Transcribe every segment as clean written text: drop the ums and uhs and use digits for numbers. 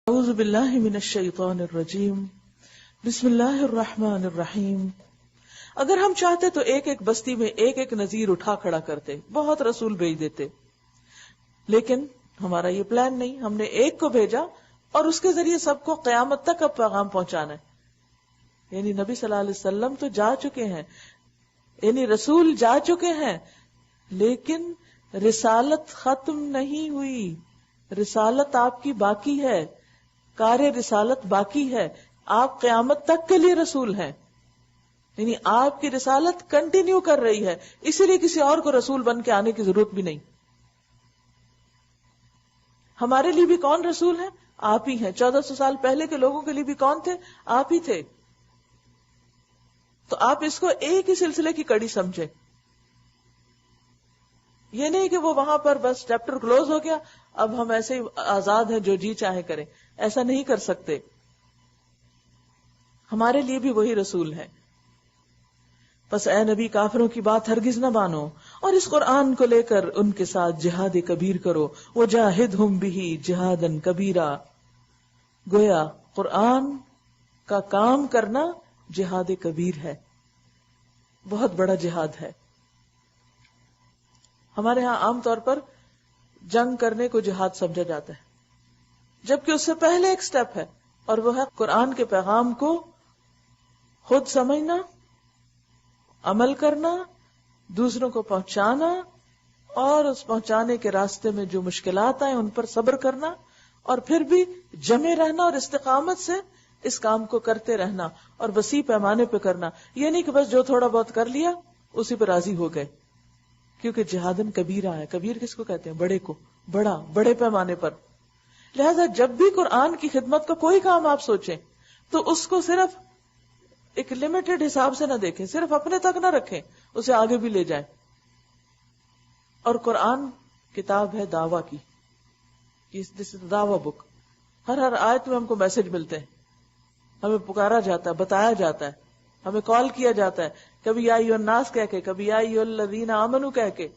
اعوذ باللہ من الشیطان الرجیم بسم اللہ الرحمن الرحیم. اگر ہم چاہتے تو ایک ایک بستی میں ایک ایک نذیر اٹھا کھڑا کرتے, بہت رسول بھیج دیتے, لیکن ہمارا یہ پلان نہیں. ہم نے ایک کو بھیجا اور اس کے ذریعے سب کو قیامت تک اب پیغام پہنچانا ہے. یعنی نبی صلی اللہ علیہ وسلم تو جا چکے ہیں, یعنی رسول جا چکے ہیں, لیکن رسالت ختم نہیں ہوئی. رسالت آپ کی باقی ہے, کار رسالت باقی ہے. آپ قیامت تک کے لیے رسول ہیں, یعنی آپ کی رسالت کنٹینیو کر رہی ہے. اسی لیے کسی اور کو رسول بن کے آنے کی ضرورت بھی نہیں. ہمارے لیے بھی کون رسول ہیں؟ آپ ہی ہیں. 1400 سال پہلے کے لوگوں کے لیے بھی کون تھے؟ آپ ہی تھے. تو آپ اس کو ایک ہی سلسلے کی کڑی سمجھے. یہ نہیں کہ وہ وہاں پر بس چیپٹر کلوز ہو گیا, اب ہم ایسے ہی آزاد ہیں جو جی چاہے کریں. ایسا نہیں کر سکتے. ہمارے لیے بھی وہی رسول ہے. بس اے نبی کافروں کی بات ہرگز نہ مانو اور اس قرآن کو لے کر ان کے ساتھ جہاد کبیر کرو. وجاہدہم بہ جہادا کبیرا. گویا قرآن کا کام کرنا جہاد کبیر ہے, بہت بڑا جہاد ہے. ہمارے ہاں عام طور پر جنگ کرنے کو جہاد سمجھا جاتا ہے, جبکہ اس سے پہلے ایک سٹیپ ہے, اور وہ ہے قرآن کے پیغام کو خود سمجھنا, عمل کرنا, دوسروں کو پہنچانا, اور اس پہنچانے کے راستے میں جو مشکلات آئیں ان پر صبر کرنا, اور پھر بھی جمے رہنا اور استقامت سے اس کام کو کرتے رہنا, اور وسیع پیمانے پہ کرنا. یہ نہیں کہ بس جو تھوڑا بہت کر لیا اسی پہ راضی ہو گئے, کیونکہ جہادن کبیرہ ہے. کبیر کس کو کہتے ہیں؟ بڑے کو, بڑا, بڑے پیمانے پر. لہذا جب بھی قرآن کی خدمت کا کوئی کام آپ سوچیں تو اس کو صرف ایک لمیٹڈ حساب سے نہ دیکھیں, صرف اپنے تک نہ رکھیں, اسے آگے بھی لے جائیں. اور قرآن کتاب ہے دعویٰ کی, دس از دعویٰ بک. ہر آیت میں ہم کو میسج ملتے ہیں, ہمیں پکارا جاتا ہے, بتایا جاتا ہے, ہمیں کال کیا جاتا ہے, کبھی یا ایھا الناس کہہ کے, کبھی یا ایھا الذین آمنوا کہہ کے,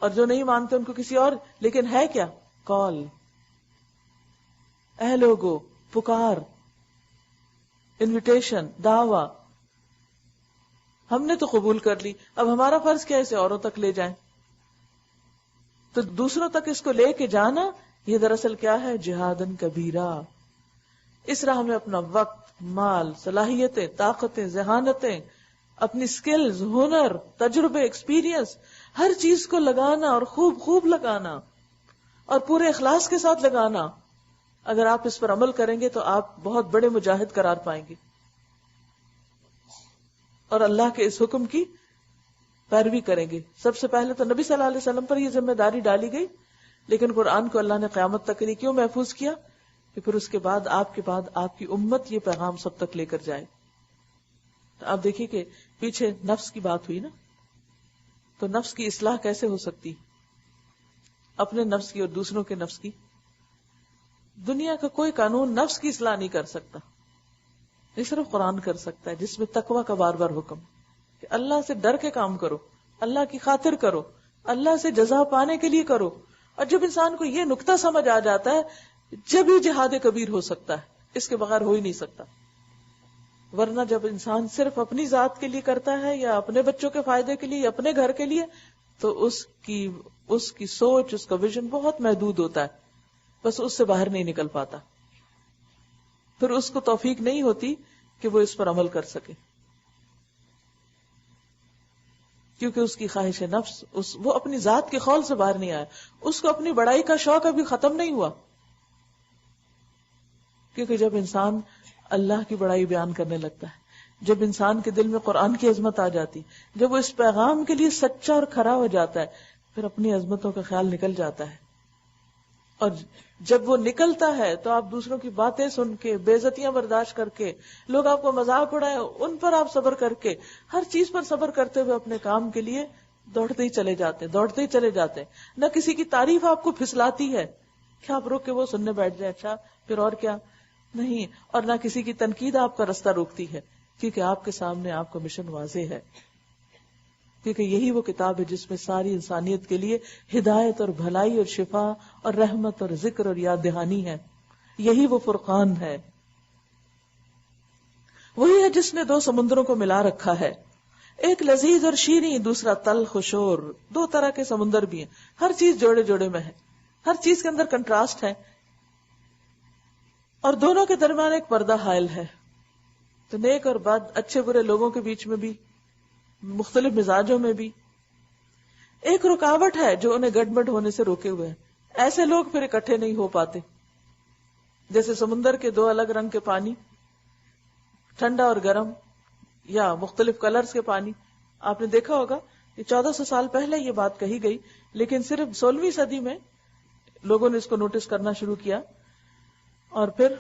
اور جو نہیں مانتے ان کو کسی اور. لیکن ہے کیا؟ کال, اے لوگو, پکار, انویٹیشن, دعویٰ. ہم نے تو قبول کر لی, اب ہمارا فرض کیا اسے اوروں تک لے جائیں. تو دوسروں تک اس کو لے کے جانا یہ دراصل کیا ہے؟ جہادن کبیرہ. اس راہ میں اپنا وقت, مال, صلاحیتیں, طاقتیں, ذہانتیں, اپنی سکلز, ہنر, تجربے, ایکسپیرینس, ہر چیز کو لگانا, اور خوب خوب لگانا, اور پورے اخلاص کے ساتھ لگانا. اگر آپ اس پر عمل کریں گے تو آپ بہت بڑے مجاہد قرار پائیں گے, اور اللہ کے اس حکم کی پیروی کریں گے. سب سے پہلے تو نبی صلی اللہ علیہ وسلم پر یہ ذمہ داری ڈالی گئی, لیکن قرآن کو اللہ نے قیامت تک کے لیے کیوں محفوظ کیا؟ کہ پھر اس کے بعد آپ کی امت یہ پیغام سب تک لے کر جائے. تو آپ دیکھیے کہ پیچھے نفس کی بات ہوئی نا, تو نفس کی اصلاح کیسے ہو سکتی؟ اپنے نفس کی اور دوسروں کے نفس کی. دنیا کا کوئی قانون نفس کی اصلاح نہیں کر سکتا, یہ صرف قرآن کر سکتا ہے, جس میں تقویٰ کا بار بار حکم کہ اللہ سے ڈر کے کام کرو, اللہ کی خاطر کرو, اللہ سے جزا پانے کے لیے کرو. اور جب انسان کو یہ نقطہ سمجھ آ جاتا ہے, جب ہی جہاد کبیر ہو سکتا ہے, اس کے بغیر ہو ہی نہیں سکتا. ورنہ جب انسان صرف اپنی ذات کے لیے کرتا ہے, یا اپنے بچوں کے فائدے کے لیے, یا اپنے گھر کے لیے, تو اس کی سوچ, اس کا ویژن بہت محدود ہوتا ہے, بس اس سے باہر نہیں نکل پاتا. پھر اس کو توفیق نہیں ہوتی کہ وہ اس پر عمل کر سکے, کیونکہ اس کی خواہش نفس, وہ اپنی ذات کے خول سے باہر نہیں آیا. اس کو اپنی بڑائی کا شوق ابھی ختم نہیں ہوا, کیونکہ جب انسان اللہ کی بڑائی بیان کرنے لگتا ہے, جب انسان کے دل میں قرآن کی عظمت آ جاتی, جب وہ اس پیغام کے لیے سچا اور کھرا ہو جاتا ہے, پھر اپنی عظمتوں کا خیال نکل جاتا ہے. اور جب وہ نکلتا ہے تو آپ دوسروں کی باتیں سن کے, بے عزتیاں برداشت کر کے, لوگ آپ کو مذاق اڑائے ان پر آپ صبر کر کے, ہر چیز پر صبر کرتے ہوئے اپنے کام کے لیے دوڑتے ہی چلے جاتے. نہ کسی کی تعریف آپ کو پھسلاتی ہے کہ آپ رک کے وہ سننے بیٹھ جائیں, اچھا پھر اور کیا, نہیں. اور نہ کسی کی تنقید آپ کا راستہ روکتی ہے, کیونکہ آپ کے سامنے آپ کا مشن واضح ہے. کیونکہ یہی وہ کتاب ہے جس میں ساری انسانیت کے لیے ہدایت اور بھلائی اور شفا اور رحمت اور ذکر اور یاد دہانی ہے. یہی وہ فرقان ہے. وہی ہے جس نے دو سمندروں کو ملا رکھا ہے، ایک لذیذ اور شیریں، دوسرا تلخ و شور. دو طرح کے سمندر بھی ہیں، ہر چیز جوڑے جوڑے میں ہے، ہر چیز کے اندر کنٹراسٹ ہے، اور دونوں کے درمیان ایک پردہ حائل ہے. تو نیک اور بد، اچھے برے لوگوں کے بیچ میں بھی، مختلف مزاجوں میں بھی ایک رکاوٹ ہے جو انہیں گڈبڈ ہونے سے روکے ہوئے ہیں. ایسے لوگ پھر اکٹھے نہیں ہو پاتے. جیسے سمندر کے دو الگ رنگ کے پانی، ٹھنڈا اور گرم، یا مختلف کلرز کے پانی. آپ نے دیکھا ہوگا کہ 1400 سال پہلے یہ بات کہی گئی، لیکن صرف 16ویں صدی میں لوگوں نے اس کو نوٹس کرنا شروع کیا. اور پھر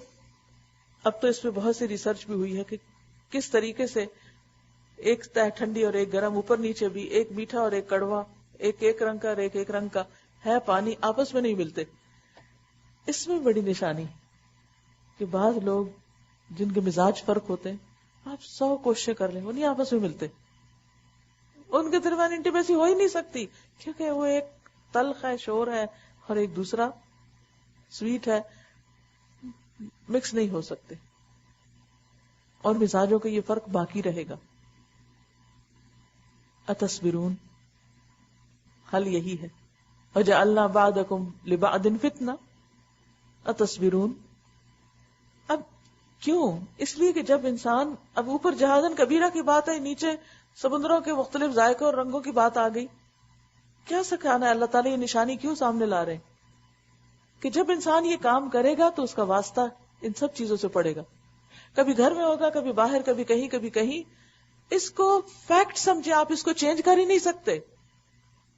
اب تو اس پہ بہت سی ریسرچ بھی ہوئی ہے کہ کس طریقے سے ایک تہ ٹھنڈی اور ایک گرم، اوپر نیچے بھی، ایک میٹھا اور ایک کڑوا، ایک رنگ کا اور ایک رنگ کا ہے پانی، آپس میں نہیں ملتے. اس میں بڑی نشانی کہ بعض لوگ جن کے مزاج فرق ہوتے ہیں، آپ 100 کوششیں کر لیں، وہ نہیں آپس میں ملتے. ان کے درمیان انٹیمیسی ہو ہی نہیں سکتی، کیونکہ وہ ایک تلخ ہے، شور ہے، اور ایک دوسرا سویٹ ہے. مکس نہیں ہو سکتے، اور مزاجوں کا یہ فرق باقی رہے گا. اتصبرون، حل یہی ہے. وجعلنا بعضکم لبعض فتنہ اتصبرون. اب کیوں؟ اس لیے کہ جب انسان، اب اوپر جہازن کبیرہ کی بات ہے، نیچے سمندروں کے مختلف ذائقوں اور رنگوں کی بات آ گئی. کیا سکھانا ہے؟ اللہ تعالیٰ یہ نشانی کیوں سامنے لا رہے ہیں کہ جب انسان یہ کام کرے گا تو اس کا واسطہ ان سب چیزوں سے پڑے گا. کبھی گھر میں ہوگا، کبھی باہر، کبھی کہیں. اس کو فیکٹ سمجھے، آپ اس کو چینج کر ہی نہیں سکتے.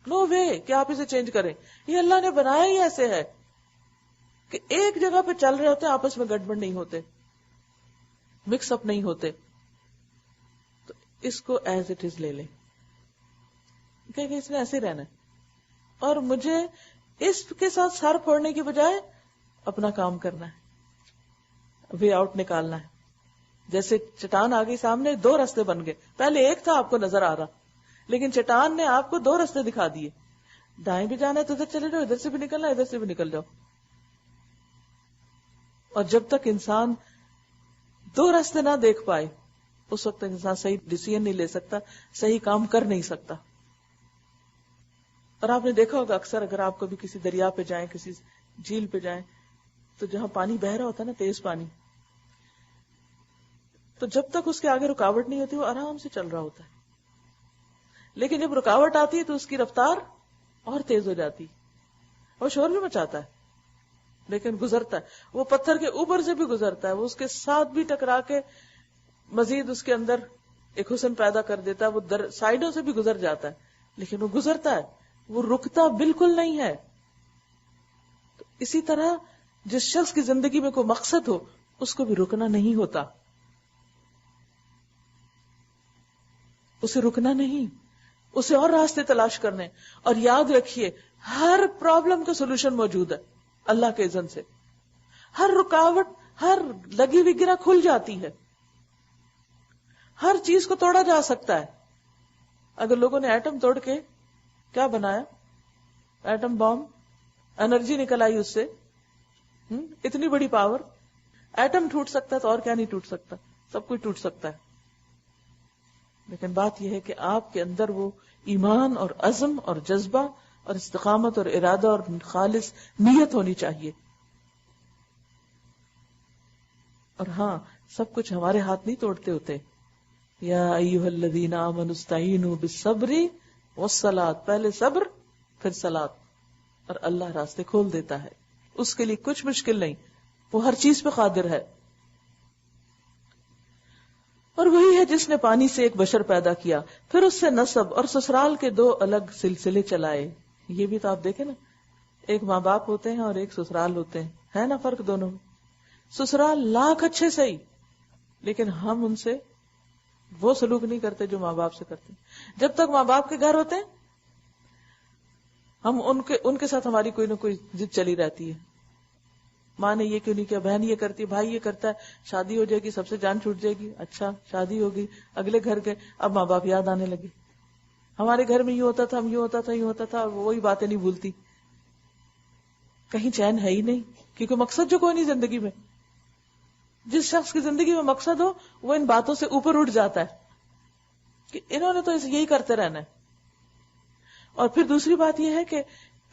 نو وے کہ آپ اسے چینج کریں. یہ اللہ نے بنایا ہی ایسے ہے کہ ایک جگہ پہ چل رہے ہوتے ہیں، آپس میں گڑبڑ نہیں ہوتے، مکس اپ نہیں ہوتے. تو اس کو ایز اٹ از لے لیں کہ اس نے ایسے رہنا ہے، اور مجھے اس کے ساتھ سر پھوڑنے کی بجائے اپنا کام کرنا ہے، وے آؤٹ نکالنا ہے. جیسے چٹان آ گئی سامنے، 2 راستے بن گئے. پہلے ایک تھا، آپ کو نظر آ رہا، لیکن چٹان نے آپ کو 2 راستے دکھا دیے. دائیں بھی جانا ہے تو ادھر چلے جاؤ، ادھر سے بھی نکلنا ہے، ادھر سے بھی نکل جاؤ. اور جب تک انسان 2 راستے نہ دیکھ پائے، اس وقت انسان صحیح ڈیسیژن نہیں لے سکتا، صحیح کام کر نہیں سکتا. اور آپ نے دیکھا ہوگا اکثر اگر آپ کبھی کسی دریا پہ جائیں، کسی جھیل پہ جائیں، تو جہاں پانی بہ رہا ہوتا ہے نا، تیز پانی، تو جب تک اس کے آگے رکاوٹ نہیں ہوتی وہ آرام سے چل رہا ہوتا ہے. لیکن جب رکاوٹ آتی ہے تو اس کی رفتار اور تیز ہو جاتی، وہ شور بھی مچاتا ہے لیکن گزرتا ہے. وہ پتھر کے اوپر سے بھی گزرتا ہے، وہ اس کے ساتھ بھی ٹکرا کے مزید اس کے اندر ایک حسن پیدا کر دیتا ہے. وہ سائڈوں سے بھی گزر جاتا ہے، لیکن وہ گزرتا ہے، وہ رکتا بالکل نہیں ہے. تو اسی طرح جس شخص کی زندگی میں کوئی مقصد ہو، اس کو بھی رکنا نہیں ہوتا، اسے رکنا نہیں، اسے اور راستے تلاش کرنے. اور یاد رکھیے، ہر پرابلم کا سولوشن موجود ہے اللہ کے اذن سے. ہر رکاوٹ، ہر لگی ہوئی گرہ کھل جاتی ہے، ہر چیز کو توڑا جا سکتا ہے. اگر لوگوں نے ایٹم توڑ کے کیا بنایا، ایٹم بام، انرجی نکل آئی اس سے، اتنی بڑی پاور. ایٹم ٹوٹ سکتا ہے تو اور کیا نہیں ٹوٹ سکتا، سب کچھ ٹوٹ سکتا ہے. لیکن بات یہ ہے کہ آپ کے اندر وہ ایمان اور عزم اور جذبہ اور استقامت اور ارادہ اور خالص نیت ہونی چاہیے. اور ہاں، سب کچھ ہمارے ہاتھ نہیں توڑتے ہوتے. یا ایھا الذین آمنوا استعینوا بالصبر والصلاۃ، پہلے صبر پھر صلاۃ، اور اللہ راستے کھول دیتا ہے. اس کے لیے کچھ مشکل نہیں، وہ ہر چیز پہ قادر ہے. اور وہی ہے جس نے پانی سے ایک بشر پیدا کیا، پھر اس سے نسب اور سسرال کے 2 الگ سلسلے چلائے. یہ بھی تو آپ دیکھیں نا، ایک ماں باپ ہوتے ہیں اور ایک سسرال ہوتے ہیں، ہے نا فرق دونوں میں. سسرال لاکھ اچھے صحیح، لیکن ہم ان سے وہ سلوک نہیں کرتے جو ماں باپ سے کرتے. جب تک ماں باپ کے گھر ہوتے ہیں، ہم ان کے ساتھ ہماری کوئی نہ کوئی ضد چلی رہتی ہے. ماں نے یہ کیوں نہیں کیا، بہن یہ کرتی ہے، بھائی یہ کرتا ہے، شادی ہو جائے گی سب سے جان چھوٹ جائے گی. اچھا شادی ہوگی، اگلے گھر گئے، اب ماں باپ یاد آنے لگے. ہمارے گھر میں یوں ہوتا تھا، ہم یوں ہوتا تھا، یوں ہوتا تھا، اور وہی باتیں نہیں بھولتی. کہیں چین ہے ہی نہیں، کیونکہ مقصد جو کوئی نہیں زندگی میں. جس شخص کی زندگی میں مقصد ہو وہ ان باتوں سے اوپر اٹھ جاتا ہے کہ انہوں نے تو یہی کرتے رہنا ہے. اور پھر دوسری بات یہ ہے کہ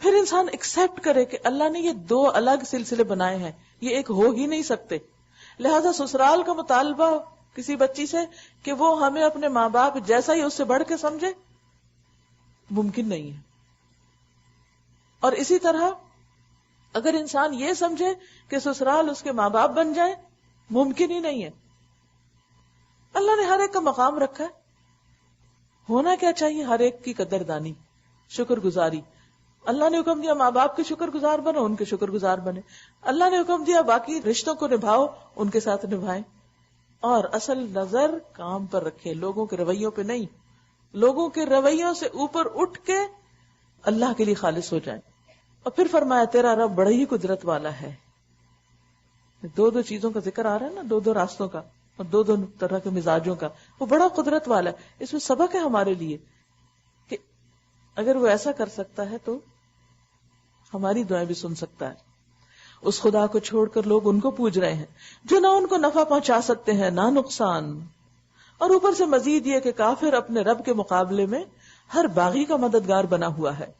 پھر انسان ایکسپٹ کرے کہ اللہ نے یہ دو الگ سلسلے بنائے ہیں، یہ ایک ہو ہی نہیں سکتے. لہذا سسرال کا مطالبہ کسی بچی سے کہ وہ ہمیں اپنے ماں باپ جیسا ہی اس سے بڑھ کے سمجھے، ممکن نہیں ہے. اور اسی طرح اگر انسان یہ سمجھے کہ سسرال اس کے ماں باپ بن جائے، ممکن ہی نہیں ہے. اللہ نے ہر ایک کا مقام رکھا ہے. ہونا کیا چاہیے؟ ہر ایک کی قدردانی، شکر گزاری. اللہ نے حکم دیا ماں باپ کے شکر گزار بنو، ان کے شکر گزار بنے. اللہ نے حکم دیا باقی رشتوں کو نبھاؤ، ان کے ساتھ نبھائیں. اور اصل نظر کام پر رکھے، لوگوں کے رویوں پہ نہیں. لوگوں کے رویوں سے اوپر اٹھ کے اللہ کے لیے خالص ہو جائیں. اور پھر فرمایا تیرا رب بڑا ہی قدرت والا ہے. دو چیزوں کا ذکر آ رہا ہے نا، دو راستوں کا اور دو طرح کے مزاجوں کا. وہ بڑا قدرت والا ہے. اس میں سبق ہے ہمارے لیے کہ اگر وہ ایسا کر سکتا ہے تو ہماری دعائیں بھی سن سکتا ہے. اس خدا کو چھوڑ کر لوگ ان کو پوج رہے ہیں جو نہ ان کو نفع پہنچا سکتے ہیں نہ نقصان. اور اوپر سے مزید یہ کہ کافر اپنے رب کے مقابلے میں ہر باغی کا مددگار بنا ہوا ہے.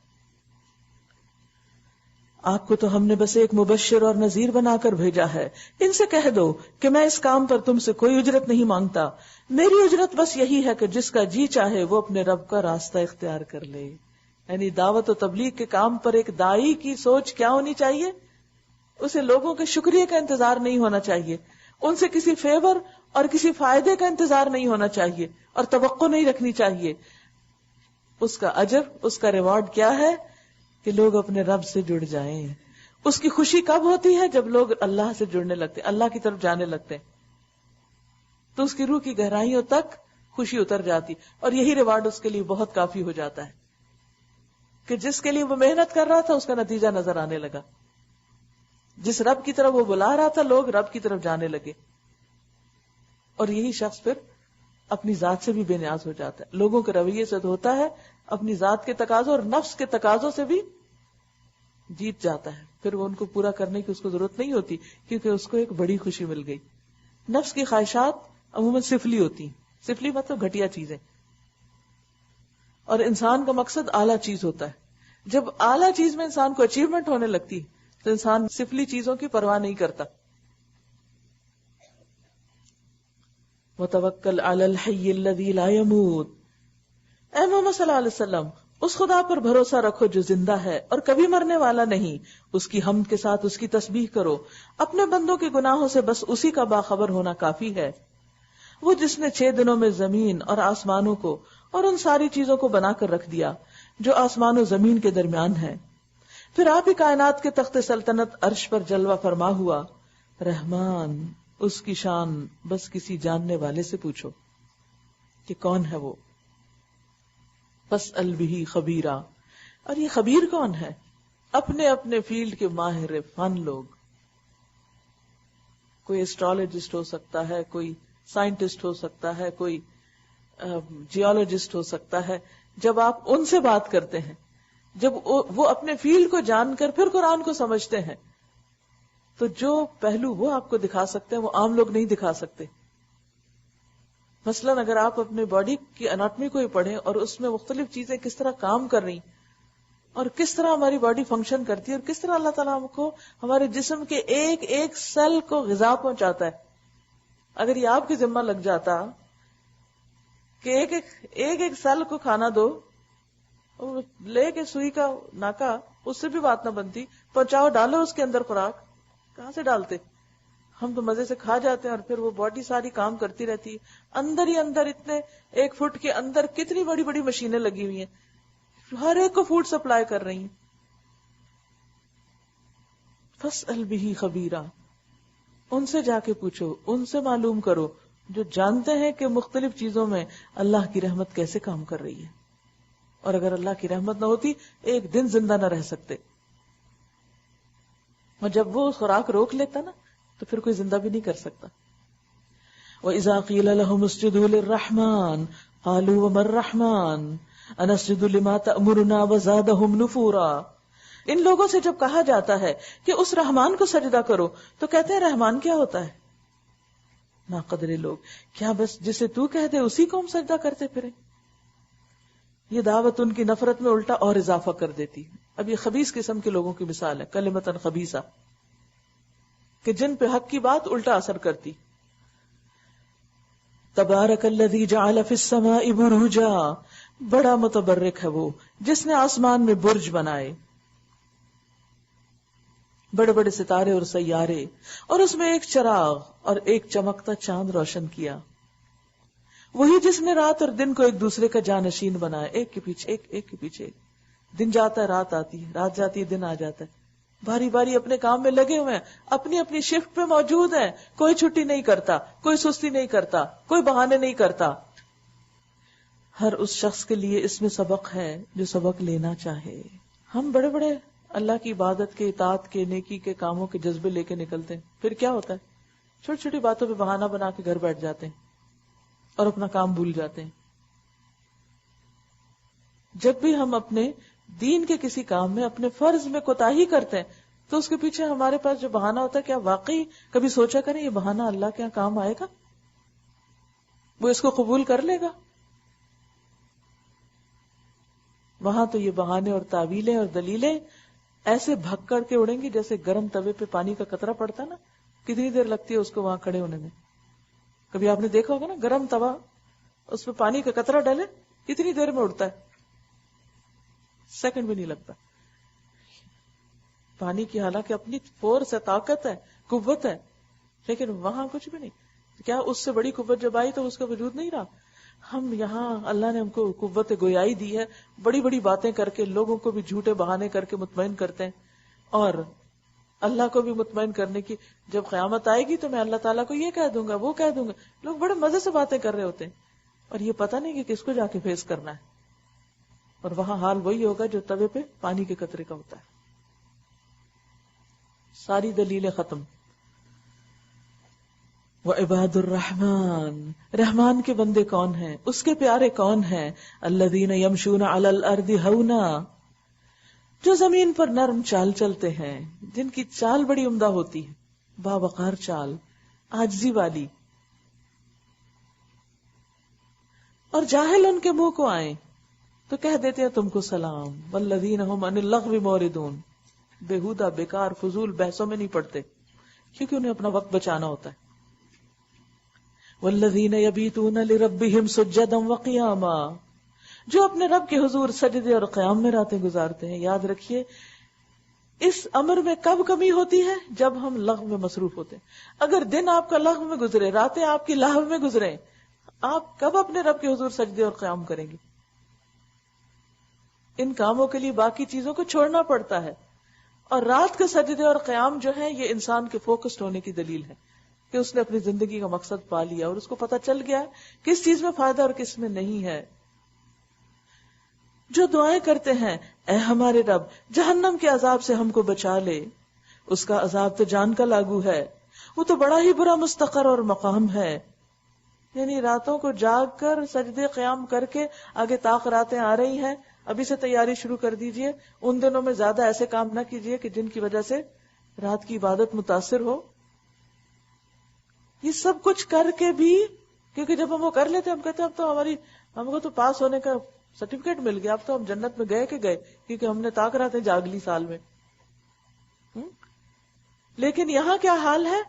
آپ کو تو ہم نے بس ایک مبشر اور نذیر بنا کر بھیجا ہے. ان سے کہہ دو کہ میں اس کام پر تم سے کوئی اجرت نہیں مانگتا. میری اجرت بس یہی ہے کہ جس کا جی چاہے وہ اپنے رب کا راستہ اختیار کر لے. یعنی دعوت و تبلیغ کے کام پر ایک دائی کی سوچ کیا ہونی چاہیے؟ اسے لوگوں کے شکریہ کا انتظار نہیں ہونا چاہیے، ان سے کسی فیور اور کسی فائدے کا انتظار نہیں ہونا چاہیے اور توقع نہیں رکھنی چاہیے. اس کا اجر، اس کا ریوارڈ کیا ہے کہ لوگ اپنے رب سے جڑ جائیں. اس کی خوشی کب ہوتی ہے؟ جب لوگ اللہ سے جڑنے لگتے، اللہ کی طرف جانے لگتے، تو اس کی روح کی گہرائیوں تک خوشی اتر جاتی. اور یہی ریوارڈ اس کے لیے بہت کافی ہو جاتا ہے کہ جس کے لیے وہ محنت کر رہا تھا اس کا نتیجہ نظر آنے لگا. جس رب کی طرف وہ بلا رہا تھا لوگ رب کی طرف جانے لگے. اور یہی شخص پھر اپنی ذات سے بھی بے نیاز ہو جاتا ہے. لوگوں کے رویے سے تو ہوتا ہے، اپنی ذات کے تقاضوں اور نفس کے تقاضوں سے بھی جیت جاتا ہے. پھر وہ ان کو پورا کرنے کی اس کو ضرورت نہیں ہوتی کیونکہ اس کو ایک بڑی خوشی مل گئی. نفس کی خواہشات عموماً سفلی ہوتی، سفلی مطلب گھٹیا چیزیں، اور انسان کا مقصد اعلیٰ چیز ہوتا ہے. جب اعلیٰ چیز میں انسان کو اچیومنٹ ہونے لگتی تو انسان سفلی چیزوں کی پرواہ نہیں کرتا. وَتَوَكَّلْ عَلَى الْحَيِّ الَّذِي لَا يَمُوتُ. اے محمد صلی اللہ علیہ وسلم اس خدا پر بھروسہ رکھو جو زندہ ہے اور کبھی مرنے والا نہیں. اس کی حمد کے ساتھ اس کی تسبیح کرو. اپنے بندوں کے گناہوں سے بس اسی کا باخبر ہونا کافی ہے. وہ جس نے 6 دنوں میں زمین اور آسمانوں کو اور ان ساری چیزوں کو بنا کر رکھ دیا جو آسمان و زمین کے درمیان ہے. پھر آپ ہی کائنات کے تخت سلطنت عرش پر جلوہ فرما ہوا. رحمان اس کی شان بس کسی جاننے والے سے پوچھو کہ کون ہے وہ. فاسأل بہ خبیرا. اور یہ خبیر کون ہے؟ اپنے اپنے فیلڈ کے ماہر فن لوگ. کوئی ایسٹرالوجسٹ ہو سکتا ہے، کوئی سائنٹسٹ ہو سکتا ہے، کوئی جیولوجسٹ ہو سکتا ہے. جب آپ ان سے بات کرتے ہیں، جب وہ اپنے فیلڈ کو جان کر پھر قرآن کو سمجھتے ہیں، تو جو پہلو وہ آپ کو دکھا سکتے ہیں وہ عام لوگ نہیں دکھا سکتے. مثلاً اگر آپ اپنے باڈی کی اناٹمی کو ہی پڑھیں اور اس میں مختلف چیزیں کس طرح کام کر رہی اور کس طرح ہماری باڈی فنکشن کرتی ہے اور کس طرح اللہ تعالیٰ ہم کو ہمارے جسم کے ایک ایک سیل کو غذا پہنچاتا ہے. اگر یہ آپ کے ذمہ لگ جاتا کہ ایک ایک سیل کو کھانا دو، لے کے سوئی کا ناکا، اس سے بھی بات نہ بنتی. پہنچاؤ، ڈالو اس کے اندر خوراک. کہاں سے ڈالتے؟ ہم تو مزے سے کھا جاتے ہیں اور پھر وہ باڈی ساری کام کرتی رہتی ہے. اندر ہی اندر اتنے 1 فٹ کے اندر کتنی بڑی بڑی مشینیں لگی ہوئی ہیں، ہر ایک کو فوڈ سپلائی کر رہی ہیں. فاسأل بہ خبیرا. ان سے جا کے پوچھو، ان سے معلوم کرو جو جانتے ہیں کہ مختلف چیزوں میں اللہ کی رحمت کیسے کام کر رہی ہے. اور اگر اللہ کی رحمت نہ ہوتی ایک دن زندہ نہ رہ سکتے. اور جب وہ خوراک روک لیتا نا تو پھر کوئی زندہ بھی نہیں کر سکتا. وَإِذَا قِيلَ لَهُمُ اسْجُدُوا لِلرَّحْمَنِ قَالُوا وَمَا الرَّحْمَنُ أَنَسْجُدُ لِمَا تَأْمُرُنَا وَزَادَهُمْ نُفُورًا. ان لوگوں سے جب کہا جاتا ہے کہ اس رحمان کو سجدہ کرو تو کہتے ہیں رحمان کیا ہوتا ہے؟ ناقدر لوگ، کیا بس جسے تو کہہ دے اسی کو ہم سجدہ کرتے پھریں؟ یہ دعوت ان کی نفرت میں الٹا اور اضافہ کر دیتی ہے. اب یہ خبیث قسم کے لوگوں کی مثال ہے، کلمتن خبیثہ، کہ جن پہ حق کی بات الٹا اثر کرتی. تبارک الذی جعل فی السماء بروجا، بڑا متبرک ہے وہ جس نے آسمان میں برج بنائے، بڑے بڑے ستارے اور سیارے، اور اس میں ایک چراغ اور ایک چمکتا چاند روشن کیا. وہی جس نے رات اور دن کو ایک دوسرے کا جانشین بنایا، ایک کے پیچھے ایک، ایک کے پیچھے ایک. دن جاتا ہے رات آتی ہے، رات جاتی ہے دن آ جاتا ہے، باری باری اپنے کام میں لگے ہوئے ہیں، اپنی اپنی شفٹ پہ موجود ہیں، کوئی چھٹی نہیں کرتا، کوئی سستی نہیں کرتا، کوئی بہانے نہیں کرتا. ہر اس شخص کے لیے اس میں سبق ہے جو سبق لینا چاہے. ہم بڑے بڑے اللہ کی عبادت کے، اطاعت کے، نیکی کے کاموں کے جذبے لے کے نکلتے ہیں، پھر کیا ہوتا ہے؟ چھوٹی چھوٹی باتوں پہ بہانہ بنا کے گھر بیٹھ جاتے ہیں اور اپنا کام بھول جاتے ہیں. جب بھی ہم اپنے دین کے کسی کام میں، اپنے فرض میں کوتاہی کرتے ہیں تو اس کے پیچھے ہمارے پاس جو بہانہ ہوتا ہے، کیا واقعی کبھی سوچا کریں یہ بہانہ اللہ کے یہاں کام آئے گا؟ وہ اس کو قبول کر لے گا؟ وہاں تو یہ بہانے اور تعویلیں اور دلیلیں ایسے بھگ کے اڑیں گی جیسے گرم توے پہ پانی کا قطرہ پڑتا نا، کتنی دیر لگتی ہے اس کو وہاں کھڑے ہونے میں. کبھی آپ نے دیکھا ہوگا نا، گرم توا، اس پہ پانی کا قطرہ ڈالے کتنی دیر میں اڑتا ہے، سیکنڈ بھی نہیں لگتا. پانی کی حالانکہ اپنی فورس ہے، طاقت ہے، قوت ہے، لیکن وہاں کچھ بھی نہیں. کیا اس سے بڑی قوت جب آئی تو اس کا وجود نہیں رہا؟ ہم یہاں اللہ نے ہم کو قوت گویائی دی ہے، بڑی بڑی باتیں کر کے لوگوں کو بھی جھوٹے بہانے کر کے مطمئن کرتے ہیں، اور اللہ کو بھی مطمئن کرنے کی جب قیامت آئے گی تو میں اللہ تعالیٰ کو یہ کہہ دوں گا، وہ کہہ دوں گا. لوگ بڑے مزے سے باتیں کر رہے ہوتے ہیں اور یہ پتہ نہیں کہ کس کو جا کے فیس کرنا ہے. اور وہاں حال وہی ہوگا جو توے پہ پانی کے قطرے کا ہوتا ہے. ساری دلیلیں ختم. وعباد الرحمن، رحمان کے بندے کون ہیں، اس کے پیارے کون ہیں؟ الذین یمشون علی الارض ہونا، جو زمین پر نرم چال چلتے ہیں، جن کی چال بڑی عمدہ ہوتی ہے، باوقار چال، عاجزی والی. اور جاہل ان کے منہ کو آئیں تو کہہ دیتے ہیں تم کو سلام. والذین هم عن اللغو معرضون، بےہودہ بیکار فضول بحثوں میں نہیں پڑتے کیونکہ انہیں اپنا وقت بچانا ہوتا ہے. والذین یبیتون لربہم سجدا وقیاما، جو اپنے رب کے حضور سجدے اور قیام میں راتیں گزارتے ہیں. یاد رکھیے اس امر میں کب کمی ہوتی ہے؟ جب ہم لغو میں مصروف ہوتے ہیں. اگر دن آپ کا لغو میں گزرے، راتیں آپ کی لہو میں گزرے، آپ کب اپنے رب کے حضور سجدے اور قیام کریں گے؟ ان کاموں کے لیے باقی چیزوں کو چھوڑنا پڑتا ہے. اور رات کے سجدے اور قیام جو ہے یہ انسان کے فوکسڈ ہونے کی دلیل ہے کہ اس نے اپنی زندگی کا مقصد پا لیا اور اس کو پتہ چل گیا کس چیز میں فائدہ اور کس میں نہیں ہے. جو دعائیں کرتے ہیں اے ہمارے رب جہنم کے عذاب سے ہم کو بچا لے، اس کا عذاب تو جان کا لاگو ہے، وہ تو بڑا ہی برا مستقر اور مقام ہے. یعنی راتوں کو جاگ کر سجدے قیام کر کے آگے طاق راتیں آ رہی ہیں، ابھی سے تیاری شروع کر دیجئے. ان دنوں میں زیادہ ایسے کام نہ کیجئے کہ جن کی وجہ سے رات کی عبادت متاثر ہو. یہ سب کچھ کر کے بھی، کیونکہ جب ہم وہ کر لیتے ہم کہتے ہیں اب تو ہم کو تو پاس ہونے کا سرٹیفکیٹ مل گیا، اب تو ہم جنت میں گئے کہ گئے، کیونکہ ہم نے طاق راتیں جاگ لی سال میں. لیکن یہاں کیا حال ہے؟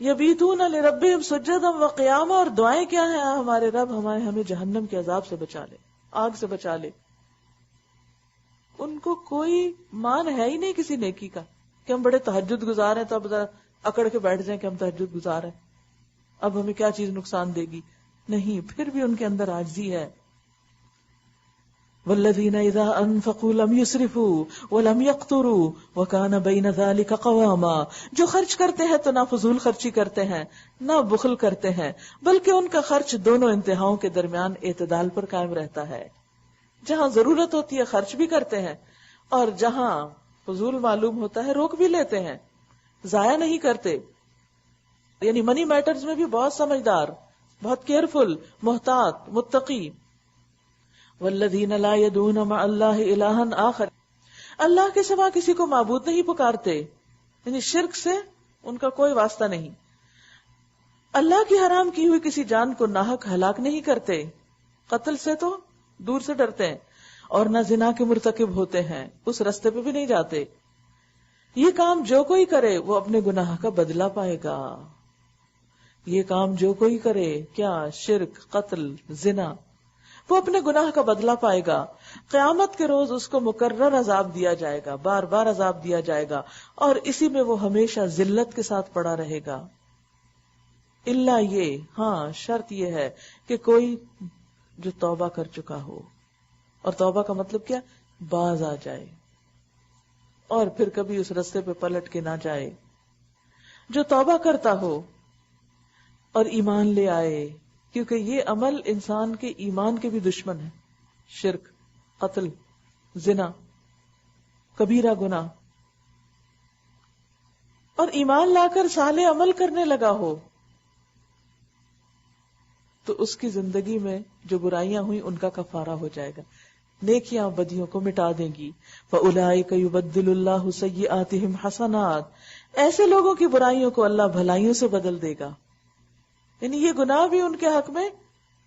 یبیتون لربہم سجدا وقیاما، اور دعائیں کیا ہیں؟ ہمارے رب ہمیں جہنم کے عذاب سے بچا لے، آگ سے بچا لے. ان کو کوئی مان ہے ہی نہیں کسی نیکی کا کہ ہم بڑے تہجد گزار ہیں تو اب ذرا اکڑ کے بیٹھ جائیں کہ ہم تہجد گزار ہیں، اب ہمیں کیا چیز نقصان دے گی. نہیں، پھر بھی ان کے اندر عاجزی ہے. والذین اذا انفقوا لم يسرفوا ولم يقتروا وكان بين ذلك قواما، جو خرچ کرتے ہیں تو نہ فضول خرچی کرتے ہیں نہ بخل کرتے ہیں، بلکہ ان کا خرچ دونوں انتہاؤں کے درمیان اعتدال پر قائم رہتا ہے. جہاں ضرورت ہوتی ہے خرچ بھی کرتے ہیں، اور جہاں فضول معلوم ہوتا ہے روک بھی لیتے ہیں، ضائع نہیں کرتے. یعنی منی میٹرز میں بھی بہت سمجھدار، بہت کیئرفل، محتاط، متقی. والذین لا يدعون مع اللہ الہا آخر، اللہ کے سوا کسی کو معبود نہیں پکارتے، یعنی شرک سے ان کا کوئی واسطہ نہیں. اللہ کی حرام کی ہوئی کسی جان کو ناحق ہلاک نہیں کرتے، قتل سے تو دور سے ڈرتے ہیں، اور نہ زنا کے مرتکب ہوتے ہیں، اس رستے پہ بھی نہیں جاتے. یہ کام جو کوئی کرے وہ اپنے گناہ کا بدلہ پائے گا. یہ کام جو کوئی کرے، کیا؟ شرک، قتل، زنا، وہ اپنے گناہ کا بدلہ پائے گا. قیامت کے روز اس کو مکرر عذاب دیا جائے گا، بار بار عذاب دیا جائے گا، اور اسی میں وہ ہمیشہ ذلت کے ساتھ پڑا رہے گا. الا یہ، ہاں شرط یہ ہے کہ کوئی جو توبہ کر چکا ہو، اور توبہ کا مطلب کیا؟ باز آ جائے اور پھر کبھی اس رستے پہ پلٹ کے نہ جائے. جو توبہ کرتا ہو اور ایمان لے آئے، کیونکہ یہ عمل انسان کے ایمان کے بھی دشمن ہے. شرک، قتل، زنا، کبیرہ گناہ. اور ایمان لا کر صالح عمل کرنے لگا ہو تو اس کی زندگی میں جو برائیاں ہوئی ان کا کفارہ ہو جائے گا، نیکیاں بدیوں کو مٹا دیں گی. فَأُولَٰئِكَ يُبَدِّلُ اللَّهُ سَيِّئَاتِهِمْ حَسَنَاتٍ، ایسے لوگوں کی برائیوں کو اللہ بھلائیوں سے بدل دے گا. یعنی یہ گناہ بھی ان کے حق میں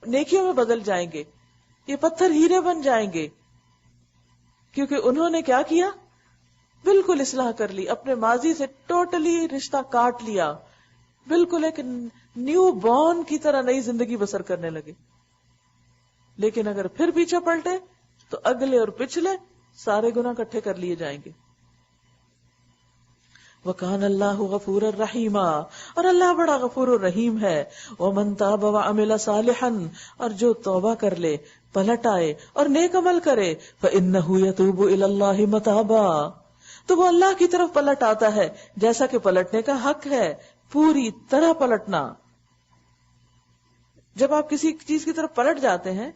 نیکیوں میں بدل جائیں گے، یہ پتھر ہیرے بن جائیں گے، کیونکہ انہوں نے کیا کیا؟ بالکل اصلاح کر لی، اپنے ماضی سے ٹوٹلی رشتہ کاٹ لیا، بالکل ایک نیو بورن کی طرح نئی زندگی بسر کرنے لگے. لیکن اگر پھر پیچھے پلٹے تو اگلے اور پچھلے سارے گناہ اکٹھے کر لیے جائیں گے. وَكَانَ اللَّهُ غَفُورًا رَحِيمًا، اور اللہ بڑا غفور الرحیم ہے. وَمَن تَابَ وَعَمِلَ صَالِحًا، اور جو توبہ کر لے، پلٹ آئے اور نیک عمل کرے، فَإِنَّهُ يَتُوبُ إِلَى اللَّهِ مَتَابًا، تو وہ اللہ کی طرف پلٹ آتا ہے جیسا کہ پلٹنے کا حق ہے، پوری طرح پلٹنا. جب آپ کسی چیز کی طرف پلٹ جاتے ہیں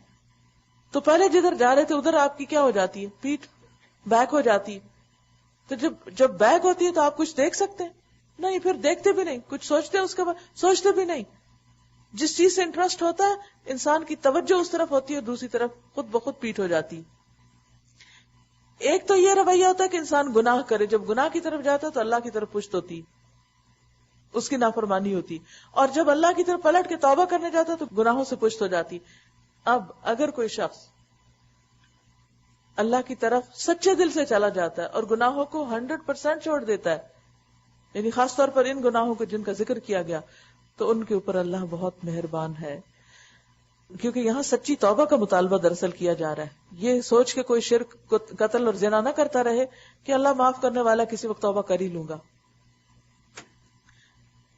تو پہلے جدھر جا رہے تھے ادھر آپ کی کیا ہو جاتی ہے؟ پیٹ بیک ہو جاتی ہے. تو جب بیک ہوتی ہے تو آپ کچھ دیکھ سکتے ہیں؟ نہیں، پھر دیکھتے بھی نہیں. کچھ سوچتے ہیں اس کے بعد؟ سوچتے بھی نہیں. جس چیز سے انٹرسٹ ہوتا ہے انسان کی توجہ اس طرف ہوتی ہے، دوسری طرف خود بخود پیٹ ہو جاتی ہے. ایک تو یہ رویہ ہوتا ہے کہ انسان گناہ کرے، جب گناہ کی طرف جاتا ہے تو اللہ کی طرف پشت ہوتی، اس کی نافرمانی ہوتی، اور جب اللہ کی طرف پلٹ کے توبہ کرنے جاتا ہے تو گناہوں سے پشت ہو جاتی. اب اگر کوئی شخص اللہ کی طرف سچے دل سے چلا جاتا ہے اور گناہوں کو 100% چھوڑ دیتا ہے، یعنی خاص طور پر ان گناہوں کو جن کا ذکر کیا گیا، تو ان کے اوپر اللہ بہت مہربان ہے. کیونکہ یہاں سچی توبہ کا مطالبہ دراصل کیا جا رہا ہے. یہ سوچ کے کوئی شرک، قتل اور زنا نہ کرتا رہے کہ اللہ معاف کرنے والا، کسی وقت توبہ کر ہی لوں گا،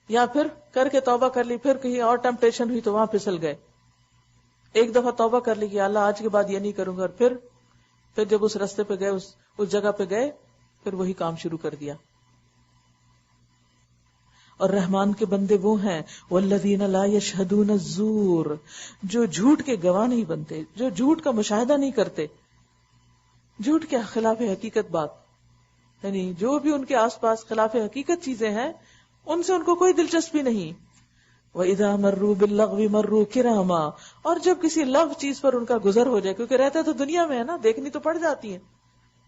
یا پھر کر کے توبہ کر لی، پھر کہیں اور ٹیمپٹیشن ہوئی تو وہاں پھسل گئے. ایک دفعہ توبہ کر لی کہ اللہ آج کے بعد یہ نہیں کروں گا، اور پھر جب اس رستے پہ گئے، اس جگہ پہ گئے، پھر وہی کام شروع کر دیا. اور رحمان کے بندے وہ ہیں والذین لا یشہدون الزور، جو جھوٹ کے گواہ نہیں بنتے، جو جھوٹ کا مشاہدہ نہیں کرتے. جھوٹ کے خلاف حقیقت بات، یعنی جو بھی ان کے آس پاس خلاف حقیقت چیزیں ہیں ان سے ان کو کوئی دلچسپی نہیں. وَإِذَا مَرُّوا بِاللَّغْوِ مَرُّوا كِرَامًا، اور جب کسی لغو چیز پر ان کا گزر ہو جائے، کیونکہ رہتا تو دنیا میں ہے نا، دیکھنی تو پڑ جاتی ہے،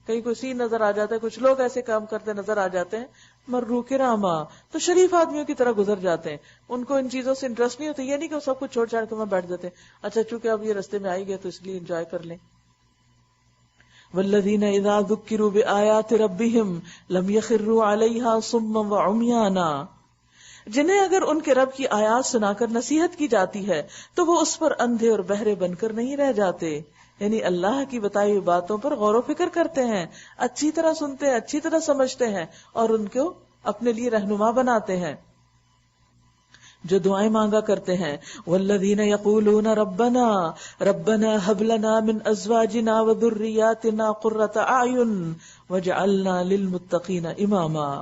کہیں کوئی سین نظر آ جاتا ہے، کچھ لوگ ایسے کام کرتے نظر آ جاتے ہیں، مَرُّوا كِرَامًا، تو شریف آدمیوں کی طرح گزر جاتے ہیں. ان کو ان چیزوں سے انٹرسٹ نہیں ہوتا، یہ نہیں کہ وہ سب کچھ چھوڑ چھاڑ کے وہاں بیٹھ جاتے ہیں، اچھا چونکہ اب یہ رستے میں آئی گئے تو اس لیے انجوائے کر لیں. وَالَّذِينَ إِذَا ذُكِّرُوا بِآيَاتِ رَبِّهِمْ لَمْ يَخِرُّوا عَلَيْهَا صُمًّا وَعُمْيَانًا، جنہیں اگر ان کے رب کی آیات سنا کر نصیحت کی جاتی ہے تو وہ اس پر اندھے اور بہرے بن کر نہیں رہ جاتے. یعنی اللہ کی بتائی ہوئی باتوں پر غور و فکر کرتے ہیں، اچھی طرح سنتے ہیں، اچھی طرح سمجھتے ہیں اور ان کو اپنے لیے رہنما بناتے ہیں. جو دعائیں مانگا کرتے ہیں والذین یقولون ربنا ربنا هب لنا من ازواجنا وذریاتنا قرۃ اعین واجعلنا للمتقین اماما،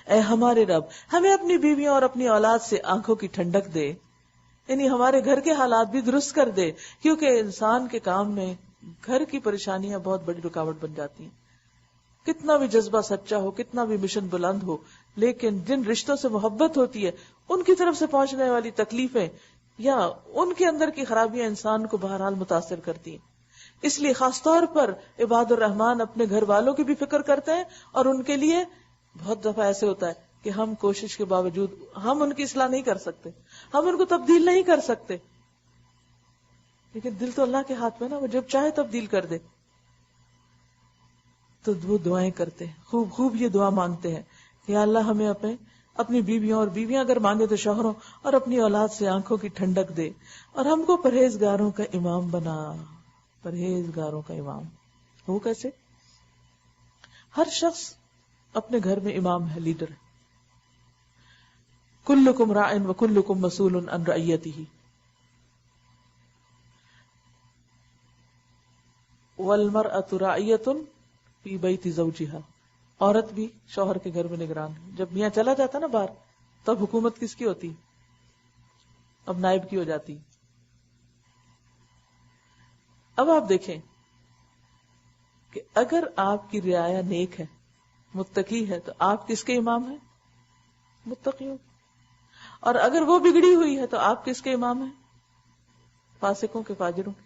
اے ہمارے رب ہمیں اپنی بیویوں اور اپنی اولاد سے آنکھوں کی ٹھنڈک دے، یعنی ہمارے گھر کے حالات بھی درست کر دے، کیونکہ انسان کے کام میں گھر کی پریشانیاں بہت بڑی رکاوٹ بن جاتی ہیں. کتنا بھی جذبہ سچا ہو، کتنا بھی مشن بلند ہو، لیکن جن رشتوں سے محبت ہوتی ہے ان کی طرف سے پہنچنے والی تکلیفیں یا ان کے اندر کی خرابیاں انسان کو بہرحال متاثر کرتی ہیں. اس لیے خاص طور پر عباد الرحمان اپنے گھر والوں کی بھی فکر کرتے ہیں، اور ان کے لیے بہت دفعہ ایسے ہوتا ہے کہ ہم کوشش کے باوجود ہم ان کی اصلاح نہیں کر سکتے، ہم ان کو تبدیل نہیں کر سکتے، لیکن دل تو اللہ کے ہاتھ میں نا، وہ جب چاہے تبدیل کر دے. تو وہ دعائیں کرتے ہیں، خوب خوب یہ دعا مانگتے ہیں کہ یا اللہ ہمیں اپنی بیویوں، اور بیویاں اگر مانگے تو شوہروں، اور اپنی اولاد سے آنکھوں کی ٹھنڈک دے، اور ہم کو پرہیزگاروں کا امام بنا. پرہیزگاروں کا امام وہ کیسے؟ ہر شخص اپنے گھر میں امام ہے، لیڈر ہے. کلکم راع وکلکم مسئول عن رعیتہ والمرأة راعیۃ فی بیت زوجہا. عورت بھی شوہر کے گھر میں نگران ہے. جب میاں چلا جاتا نا باہر، تب حکومت کس کی ہوتی؟ اب نائب کی ہو جاتی. اب آپ دیکھیں کہ اگر آپ کی رعایا نیک ہے، متقی ہے، تو آپ کس کے امام ہیں؟ متقیوں. اور اگر وہ بگڑی ہوئی ہے تو آپ کس کے امام ہیں؟ فاسقوں کے، فاجروں کے.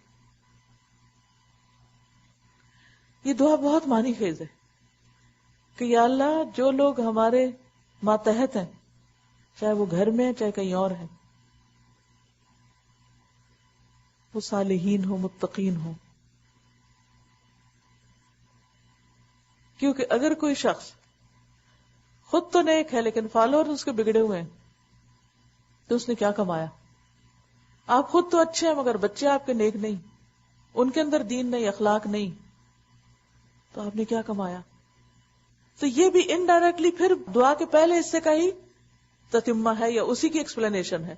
یہ دعا بہت معنی خیز ہے کہ یا اللہ جو لوگ ہمارے ماتحت ہیں، چاہے وہ گھر میں چاہے کہیں اور ہیں، وہ صالحین ہو، متقین ہو. کیونکہ اگر کوئی شخص خود تو نیک ہے لیکن فالوور اس کے بگڑے ہوئے ہیں تو اس نے کیا کمایا؟ آپ خود تو اچھے ہیں مگر بچے آپ کے نیک نہیں، ان کے اندر دین نہیں، اخلاق نہیں، تو آپ نے کیا کمایا؟ تو یہ بھی انڈائریکٹلی پھر دعا کے پہلے حصے کا ہی تتمہ ہے، یا اسی کی ایکسپلینیشن ہے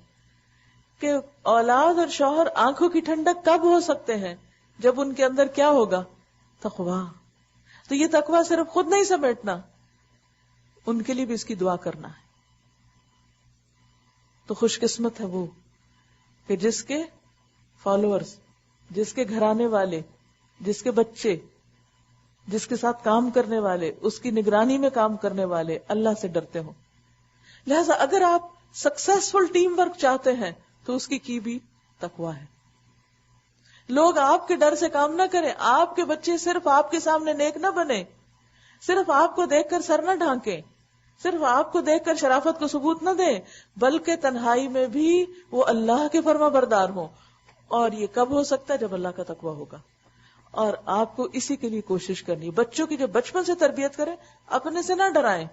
کہ اولاد اور شوہر آنکھوں کی ٹھنڈک کب ہو سکتے ہیں؟ جب ان کے اندر کیا ہوگا؟ تقویٰ. تو یہ تقویٰ صرف خود نہیں سمیٹنا، ان کے لیے بھی اس کی دعا کرنا ہے. تو خوش قسمت ہے وہ کہ جس کے فالوورز، جس کے گھرانے والے، جس کے بچے، جس کے ساتھ کام کرنے والے، اس کی نگرانی میں کام کرنے والے اللہ سے ڈرتے ہوں. لہذا اگر آپ سکسیسفل ٹیم ورک چاہتے ہیں تو اس کی بھی تقویٰ ہے. لوگ آپ کے ڈر سے کام نہ کریں، آپ کے بچے صرف آپ کے سامنے نیک نہ بنے، صرف آپ کو دیکھ کر سر نہ ڈھانکیں، صرف آپ کو دیکھ کر شرافت کو ثبوت نہ دیں، بلکہ تنہائی میں بھی وہ اللہ کے فرما بردار ہوں. اور یہ کب ہو سکتا ہے؟ جب اللہ کا تقویٰ ہوگا. اور آپ کو اسی کے لیے کوشش کرنی ہے. بچوں کی جب بچپن سے تربیت کریں، اپنے سے نہ ڈرائیں،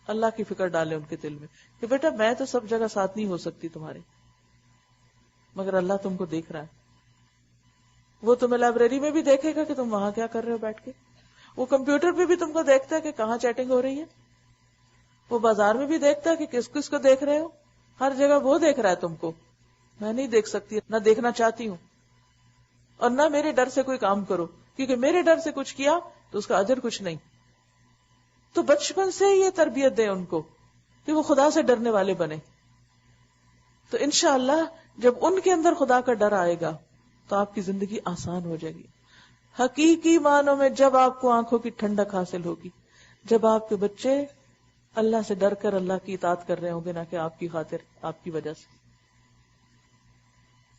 اللہ کی فکر ڈالیں ان کے دل میں کہ بیٹا میں تو سب جگہ ساتھ نہیں ہو سکتی تمہارے، مگر اللہ تم کو دیکھ رہا ہے. وہ تمہیں لائبریری میں بھی دیکھے گا کہ تم وہاں کیا کر رہے ہو بیٹھ کے، وہ کمپیوٹر پہ بھی تم کو دیکھتا ہے کہ کہاں چیٹنگ ہو رہی ہے، وہ بازار میں بھی دیکھتا ہے کہ کس کس کو دیکھ رہے ہو. ہر جگہ وہ دیکھ رہا ہے تم کو. میں نہیں دیکھ سکتی، نہ دیکھنا چاہتی ہوں، اور نہ میرے ڈر سے کوئی کام کرو، کیونکہ میرے ڈر سے کچھ کیا تو اس کا اجر کچھ نہیں. تو بچپن سے یہ تربیت دیں ان کو کہ وہ خدا سے ڈرنے والے بنے. تو انشاءاللہ جب ان کے اندر خدا کا ڈر آئے گا تو آپ کی زندگی آسان ہو جائے گی. حقیقی معنوں میں جب آپ کو آنکھوں کی ٹھنڈک حاصل ہوگی، جب آپ کے بچے اللہ سے ڈر کر اللہ کی اطاعت کر رہے ہوں گے، نہ کہ آپ کی خاطر، آپ کی وجہ سے،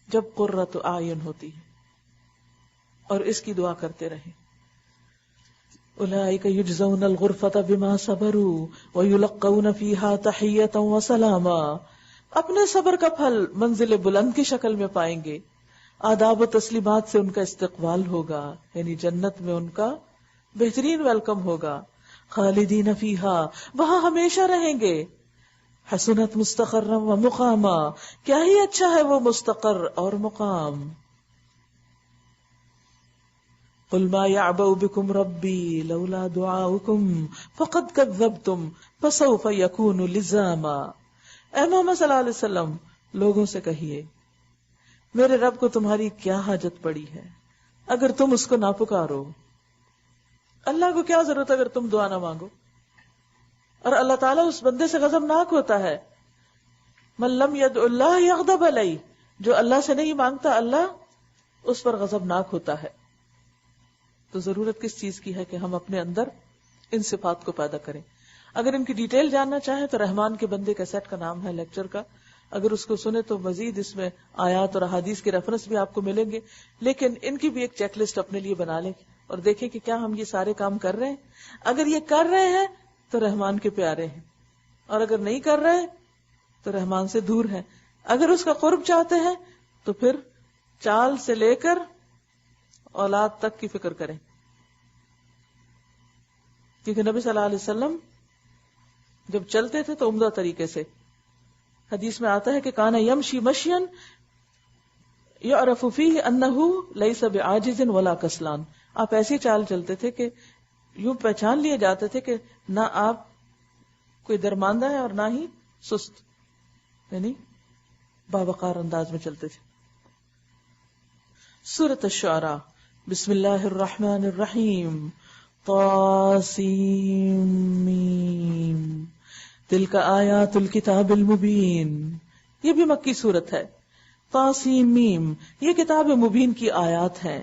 جب قرۃ اعین ہوتی ہے. اور اس کی دعا کرتے رہیں. اولئک یجزون الغرفۃ بما صبروا ویلقون فیہا تحیۃ وسلاما. اپنے صبر کا پھل منزل بلند کی شکل میں پائیں گے، آداب و تسلیمات سے ان کا استقبال ہوگا، یعنی جنت میں ان کا بہترین ویلکم ہوگا. خالدین فیہا، وہاں ہمیشہ رہیں گے. حسنت مستقرا و مقاما، کیا ہی اچھا ہے وہ مستقر اور مقام. قل ما يعبأ بكم ربي لولا دعاؤكم فقد كذبتم فسوف يكون لزاما. اے محمد صلی اللہ علیہ وسلم، لوگوں سے کہیے میرے رب کو تمہاری کیا حاجت پڑی ہے اگر تم اس کو نہ پکارو. اللہ کو کیا ضرورت اگر تم دعا نہ مانگو. اور اللہ تعالیٰ اس بندے سے غضبناک ہوتا ہے. من لم يدع اللہ یغضب علیہ، جو اللہ سے نہیں مانگتا اللہ اس پر غضبناک ہوتا ہے. تو ضرورت کس چیز کی ہے کہ ہم اپنے اندر ان صفات کو پیدا کریں. اگر ان کی ڈیٹیل جاننا چاہیں تو رحمان کے بندے کیسٹ کا نام ہے لیکچر کا، اگر اس کو سنے تو مزید اس میں آیات اور احادیث کے ریفرنس بھی آپ کو ملیں گے، لیکن ان کی بھی ایک چیک لسٹ اپنے لیے بنا لیں اور دیکھیں کہ کیا ہم یہ سارے کام کر رہے ہیں. اگر یہ کر رہے ہیں تو رحمان کے پیارے ہیں، اور اگر نہیں کر رہے تو رحمان سے دور ہیں. اگر اس کا قرب چاہتے ہیں تو پھر چال سے لے کر اولاد تک کی فکر کریں، کیونکہ نبی صلی اللہ علیہ وسلم جب چلتے تھے تو عمدہ طریقے سے، حدیث میں آتا ہے کہ کانا یمشی مشین یعرف فیہ انہ لیس بعاجز ولا کسلان. آپ ایسی چال چلتے تھے کہ یوں پہچان لیے جاتے تھے کہ نہ آپ کوئی درماندہ ہے اور نہ ہی سست، یعنی باوقار انداز میں چلتے تھے. سورۃ الشعراء. بسم اللہ الرحمن الرحیم. طاسیم میم تلک آیات الکتاب المبین. یہ بھی مکی صورت ہے. طاسیم میم، یہ کتاب مبین کی آیات ہیں.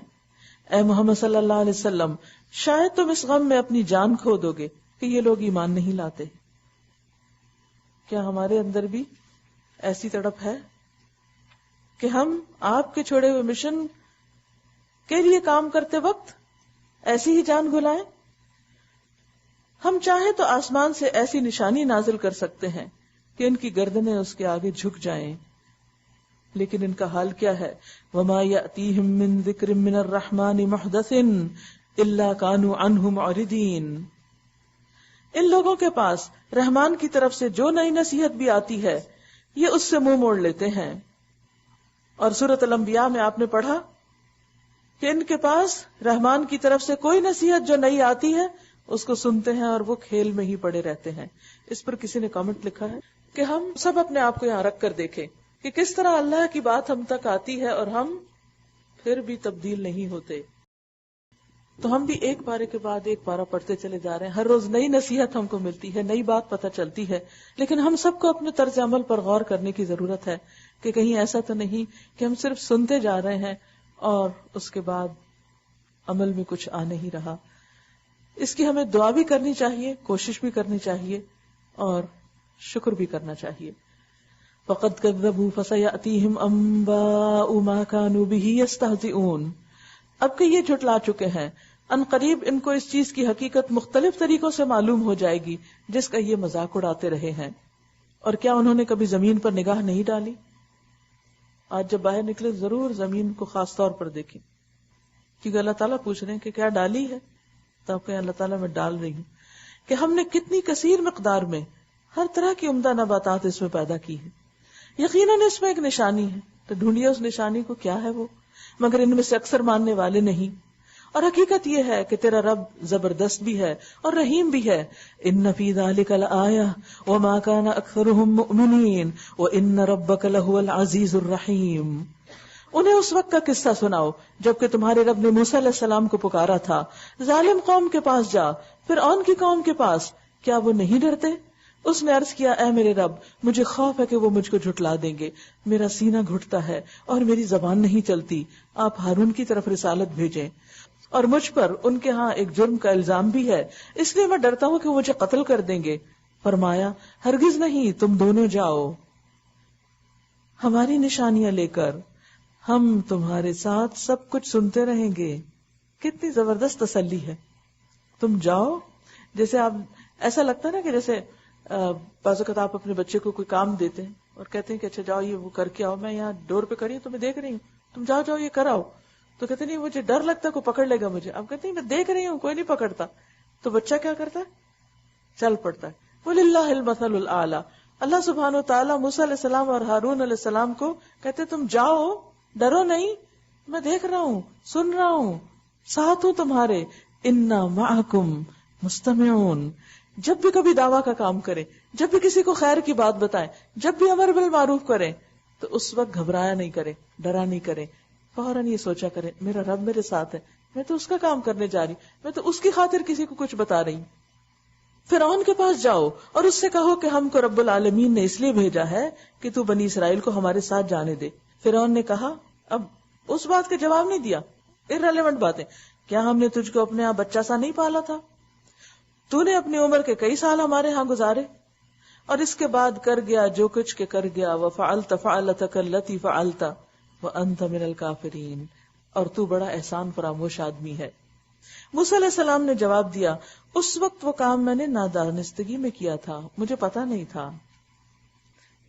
اے محمد صلی اللہ علیہ وسلم، شاید تم اس غم میں اپنی جان کھو دو گے کہ یہ لوگ ایمان نہیں لاتے. کیا ہمارے اندر بھی ایسی تڑپ ہے کہ ہم آپ کے چھوڑے ہوئے مشن کے لیے کام کرتے وقت ایسی ہی جان گھلائیں؟ ہم چاہیں تو آسمان سے ایسی نشانی نازل کر سکتے ہیں کہ ان کی گردنیں اس کے آگے جھک جائیں، لیکن ان کا حال کیا ہے؟ وَمَا يَأْتِيهِم مِّن ذِكْرٍ مِّنَ الرَّحْمَٰنِ مُحْدَثٍ إِلَّا كَانُوا عَنْهُ مُعْرِضِينَ. ان لوگوں کے پاس رحمان کی طرف سے جو نئی نصیحت بھی آتی ہے یہ اس سے منہ موڑ لیتے ہیں. اور سورۃ الانبیاء میں آپ نے پڑھا کہ ان کے پاس رحمان کی طرف سے کوئی نصیحت جو نئی آتی ہے اس کو سنتے ہیں اور وہ کھیل میں ہی پڑے رہتے ہیں. اس پر کسی نے کامنٹ لکھا ہے کہ ہم سب اپنے آپ کو یہاں رکھ کر دیکھیں کہ کس طرح اللہ کی بات ہم تک آتی ہے اور ہم پھر بھی تبدیل نہیں ہوتے. تو ہم بھی ایک پارے کے بعد ایک پارہ پڑھتے چلے جا رہے ہیں، ہر روز نئی نصیحت ہم کو ملتی ہے، نئی بات پتہ چلتی ہے، لیکن ہم سب کو اپنے طرز عمل پر غور کرنے کی ضرورت ہے کہ کہیں ایسا تو نہیں کہ ہم صرف سنتے جا رہے ہیں اور اس کے بعد عمل میں کچھ آ نہیں رہا. اس کی ہمیں دعا بھی کرنی چاہیے، کوشش بھی کرنی چاہیے اور شکر بھی کرنا چاہیے. فَقَدْ كَذَّبُوا فَسَيَأْتِيهِمْ أَنبَاءُ مَا كَانُوا بِهِ يَسْتَهْزِئُونَ. اب کہ یہ جھٹلا چکے ہیں، ان قریب ان کو اس چیز کی حقیقت مختلف طریقوں سے معلوم ہو جائے گی جس کا یہ مذاق اڑاتے رہے ہیں. اور کیا انہوں نے کبھی زمین پر نگاہ نہیں ڈالی؟ آج جب باہر نکلے ضرور زمین کو خاص طور پر دیکھیں، کیونکہ اللہ تعالیٰ پوچھ رہے ہیں کہ کیا ڈالی ہے؟ تو آپ کہیں اللہ تعالیٰ میں ڈال رہی ہوں کہ ہم نے کتنی کثیر مقدار میں ہر طرح کی عمدہ نباتات اس میں پیدا کی ہے. یقیناً اس میں ایک نشانی ہے، تو ڈھونڈیے اس نشانی کو، کیا ہے وہ؟ مگر ان میں سے اکثر ماننے والے نہیں. اور حقیقت یہ ہے کہ تیرا رب زبردست بھی ہے اور رحیم بھی ہے. ان فی ذلک لآیہ وما کان اکثرهم مؤمنین وان ربک لہو العزیز الرحیم. انہیں اس وقت کا قصہ سناؤ جبکہ تمہارے رب نے موسیٰ علیہ السلام کو پکارا تھا، ظالم قوم کے پاس جا، فرعون کی قوم کے پاس، کیا وہ نہیں ڈرتے؟ اس نے عرض کیا، اے میرے رب، مجھے خوف ہے کہ وہ مجھ کو جھٹلا دیں گے، میرا سینہ گھٹتا ہے اور میری زبان نہیں چلتی. آپ ہارون کی طرف رسالت بھیجیں، اور مجھ پر ان کے ہاں ایک جرم کا الزام بھی ہے، اس لیے میں ڈرتا ہوں کہ وہ مجھے قتل کر دیں گے. فرمایا، ہرگز نہیں، تم دونوں جاؤ ہماری نشانیاں لے کر، ہم تمہارے ساتھ سب کچھ سنتے رہیں گے. کتنی زبردست تسلی ہے. تم جاؤ، جیسے آپ ایسا لگتا ہے نا کہ جیسے بعض اوقات آپ اپنے بچے کو کوئی کام دیتے ہیں اور کہتے ہیں کہ اچھا جاؤ یہ وہ کر کے آؤ، میں یہاں ڈور پہ کھڑی ہوں تمہیں دیکھ رہی ہوں، تم جاؤ جاؤ یہ کراؤ. تو کہتے نہیں مجھے ڈر لگتا ہے کوئی پکڑ لے گا مجھے. اب کہتے ہیں میں دیکھ رہی ہوں کوئی نہیں پکڑتا. تو بچہ کیا کرتا ہے؟ چل پڑتا ہے. وَلِلَّهِ الْمَثَلُ الْأَعْلَى. اللہ سبحانہ و تعالیٰ موسیٰ علیہ السلام اور ہارون علیہ السلام کو کہتے تم جاؤ، ڈرو نہیں، میں دیکھ رہا ہوں، سن رہا ہوں، ساتھ ہوں تمہارے. اِنَّا مَعَكُمْ مُسْتَمِعُونَ. جب بھی کبھی دعویٰ کا کام کریں، جب بھی کسی کو خیر کی بات بتائیں، جب بھی امر بالمعروف کریں، تو اس وقت گھبرایا نہیں کریں، ڈرا نہیں کریں، فوراً یہ سوچا کریں میرا رب میرے ساتھ ہے، میں تو اس کا کام کرنے جا رہی، میں تو اس کی خاطر کسی کو کچھ بتا رہی. فرعون کے پاس جاؤ اور اس سے کہو کہ ہم کو رب العالمین نے اس لیے بھیجا ہے کہ تو بنی اسرائیل کو ہمارے ساتھ جانے دے. فرعون نے کہا، اب اس بات کا جواب نہیں دیا، irrelevant باتیں. کیا ہم نے تجھ کو اپنے یہاں بچہ سا نہیں پالا تھا؟ تو نے اپنی عمر کے کئی سال ہمارے ہاں گزارے اور اس کے بعد کر گیا جو کچھ کے کر گیا، وفعلت فعلتک التی فعلت وانت من الکافرین، اور تو بڑا احسان فراموش آدمی ہے۔ موسیٰ علیہ السلام نے جواب دیا، اس وقت وہ کام میں نے نادانستگی میں کیا تھا، مجھے پتا نہیں تھا۔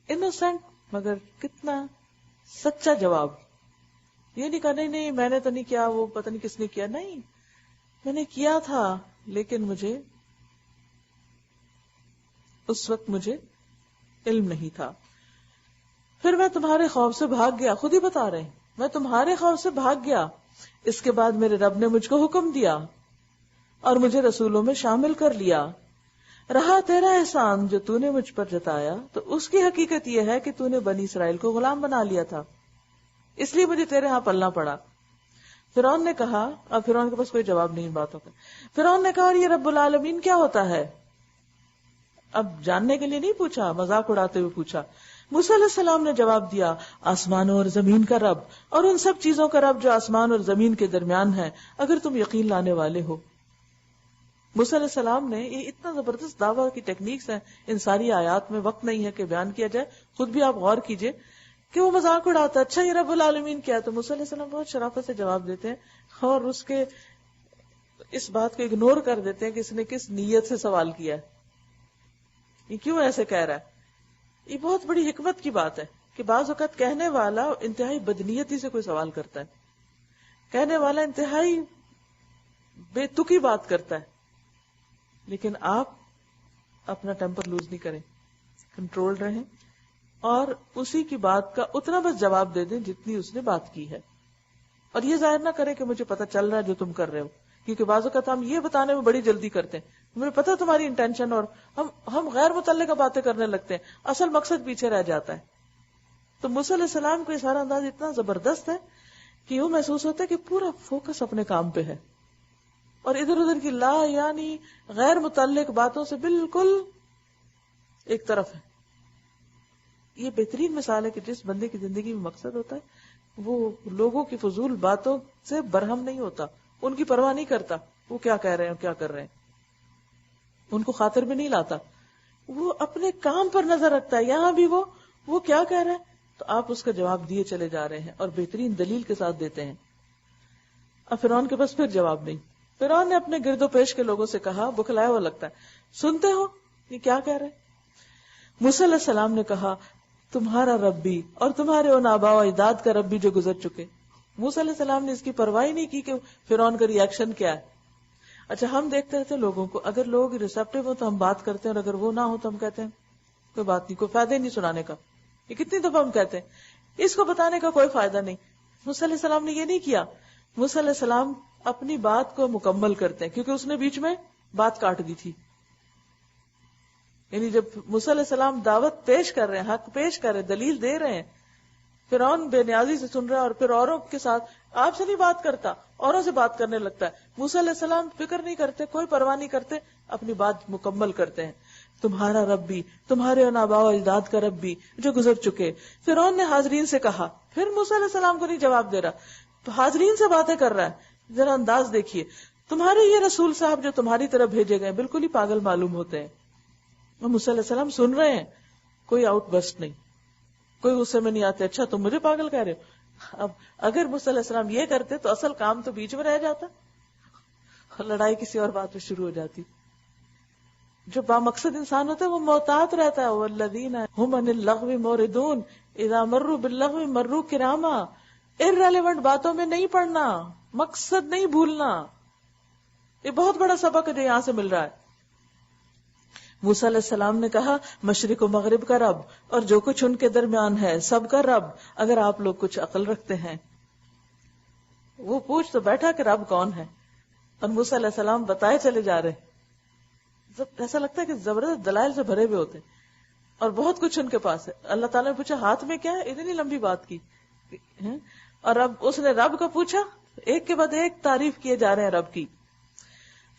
انوسینٹ مگر کتنا سچا جواب۔ یہ نہیں کہا نہیں میں نے تو نہیں کیا، وہ پتہ نہیں کس نے کیا، نہیں، میں نے کیا تھا لیکن مجھے اس وقت مجھے علم نہیں تھا۔ پھر میں تمہارے خوف سے بھاگ گیا، خود ہی بتا رہے ہیں، میں تمہارے خوف سے بھاگ گیا، اس کے بعد میرے رب نے مجھ کو حکم دیا اور مجھے رسولوں میں شامل کر لیا۔ رہا تیرا احسان جو تو نے مجھ پر جتایا، تو اس کی حقیقت یہ ہے کہ تو نے بنی اسرائیل کو غلام بنا لیا تھا، اس لیے مجھے تیرے ہاں پلنا پڑا۔ فرعون نے کہا، اب فرعون کے پاس کوئی جواب نہیں ان باتوں کا، فرعون نے کہا اور یہ رب العالمین کیا ہوتا ہے؟ اب جاننے کے لیے نہیں پوچھا، مذاق اڑاتے ہوئے پوچھا۔ موسیٰ علیہ السلام نے جواب دیا، آسمانوں اور زمین کا رب اور ان سب چیزوں کا رب جو آسمان اور زمین کے درمیان ہے، اگر تم یقین لانے والے ہو۔ موسیٰ علیہ السلام نے یہ اتنا زبردست دعویٰ کی ٹیکنیکس ہیں، ان ساری آیات میں وقت نہیں ہے کہ بیان کیا جائے، خود بھی آپ غور کیجئے کہ وہ مذاق اڑاتا ہے، اچھا یہ رب العالمین کیا ہے؟ تو موسیٰ علیہ السلام بہت شرافت سے جواب دیتے ہیں اور اس کے اس بات کو اگنور کر دیتے ہیں کہ اس نے کس نیت سے سوال کیا ہے، یہ کیوں ایسے کہہ رہا ہے۔ یہ بہت بڑی حکمت کی بات ہے کہ بعض اوقات کہنے والا انتہائی بدنیتی سے کوئی سوال کرتا ہے، کہنے والا انتہائی بے تکی بات کرتا ہے، لیکن آپ اپنا ٹیمپر لوز نہیں کریں، کنٹرول رہیں اور اسی کی بات کا اتنا بس جواب دے دیں جتنی اس نے بات کی ہے، اور یہ ظاہر نہ کریں کہ مجھے پتہ چل رہا ہے جو تم کر رہے ہو، کیونکہ بعض اوقات ہم یہ بتانے میں بڑی جلدی کرتے ہیں، مجھے پتا تمہاری انٹینشن، اور ہم غیر متعلقہ باتیں کرنے لگتے ہیں، اصل مقصد پیچھے رہ جاتا ہے۔ تو موسیٰ علیہ السلام کو یہ سارا انداز اتنا زبردست ہے کہ یوں محسوس ہوتا ہے کہ پورا فوکس اپنے کام پہ ہے اور ادھر ادھر کی لا یعنی غیر متعلق باتوں سے بالکل ایک طرف ہے۔ یہ بہترین مثال ہے کہ جس بندے کی زندگی میں مقصد ہوتا ہے وہ لوگوں کی فضول باتوں سے برہم نہیں ہوتا، ان کی پرواہ نہیں کرتا وہ کیا کہہ رہے ہیں کیا کر رہے ہیں، ان کو خاطر میں نہیں لاتا، وہ اپنے کام پر نظر رکھتا ہے۔ یہاں بھی وہ کیا کہہ رہے ہیں تو آپ اس کا جواب دیے چلے جا رہے ہیں اور بہترین دلیل کے ساتھ دیتے ہیں۔ اب فرعون کے پاس پھر جواب نہیں۔ فرعون نے اپنے گرد و پیش کے لوگوں سے کہا، بکھلایا ہوا لگتا ہے، سنتے ہو یہ کیا کہہ رہے ہیں؟ موسیٰ علیہ السلام نے کہا، تمہارا رب بھی اور تمہارے ان آباء و اجداد کا رب بھی جو گزر چکے۔ موسیٰ علیہ السلام نے اس کی پرواہ نہیں کی کہ فرعون کا ری ایکشن کیا ہے۔ اچھا ہم دیکھتے رہتے لوگوں کو، اگر لوگ ریسیپٹیو ہو تو ہم بات کرتے ہیں اور اگر وہ نہ ہو تو ہم کہتے ہیں کوئی بات نہیں، کوئی فائدہ نہیں سنانے کا۔ یہ کتنی دفعہ ہم کہتے ہیں اس کو بتانے کا کوئی فائدہ نہیں۔ موسیٰ علیہ السلام نے یہ نہیں کیا، موسیٰ علیہ السلام اپنی بات کو مکمل کرتے ہیں کیونکہ اس نے بیچ میں بات کاٹ دی تھی۔ یعنی جب موسیٰ علیہ السلام دعوت پیش کر رہے ہیں، حق پیش کر رہے ہیں، دلیل دے رہے ہیں، فرعون بے نیازی سے سن رہا ہے اور پھر اوروں کے ساتھ آپ سے نہیں بات کرتا، اوروں سے بات کرنے لگتا ہے۔ موسیٰ علیہ السلام فکر نہیں کرتے، کوئی پرواہ نہیں کرتے، اپنی بات مکمل کرتے ہیں۔ تمہارا رب بھی، تمہارے ان آباء و اجداد کا رب بھی جو گزر چکے۔ فرعون نے حاضرین سے کہا، پھر موسیٰ علیہ السلام کو نہیں جواب دے رہا، تو حاضرین سے باتیں کر رہا ہے۔ ذرا انداز دیکھیے، تمہارے یہ رسول صاحب جو تمہاری طرف بھیجے گئے بالکل ہی پاگل معلوم ہوتے ہیں۔ موسیٰ علیہ السلام سن رہے ہیں، کوئی آؤٹ برسٹ نہیں، کوئی غصے میں نہیں آتے، اچھا تم مجھے پاگل کہہ رہے ہو۔ اب اگر موسیٰ علیہ السلام یہ کرتے تو اصل کام تو بیچ میں رہ جاتا اور لڑائی کسی اور بات پہ شروع ہو جاتی۔ جو بامقصد انسان ہوتا ہے وہ محتاط رہتا ہے، والذین هم عن اللغو معرضون اذا مروا باللغو مروا کراما۔ irrelevant باتوں میں نہیں پڑنا، مقصد نہیں بھولنا۔ یہ بہت بڑا سبق ہے جو یہاں سے مل رہا ہے۔ موسیٰ علیہ السلام نے کہا، مشرق و مغرب کا رب اور جو کچھ ان کے درمیان ہے سب کا رب، اگر آپ لوگ کچھ عقل رکھتے ہیں۔ وہ پوچھ تو بیٹھا کہ رب کون ہے، اور موسیٰ علیہ السلام بتائے چلے جا رہے۔ ایسا لگتا ہے کہ زبردست دلائل سے بھرے ہوئے ہوتے اور بہت کچھ ان کے پاس ہے۔ اللہ تعالیٰ نے پوچھا ہاتھ میں کیا ہے، اتنی لمبی بات کی، اور اب اس نے رب کا پوچھا، ایک کے بعد ایک تعریف کیے جا رہے ہیں رب کی۔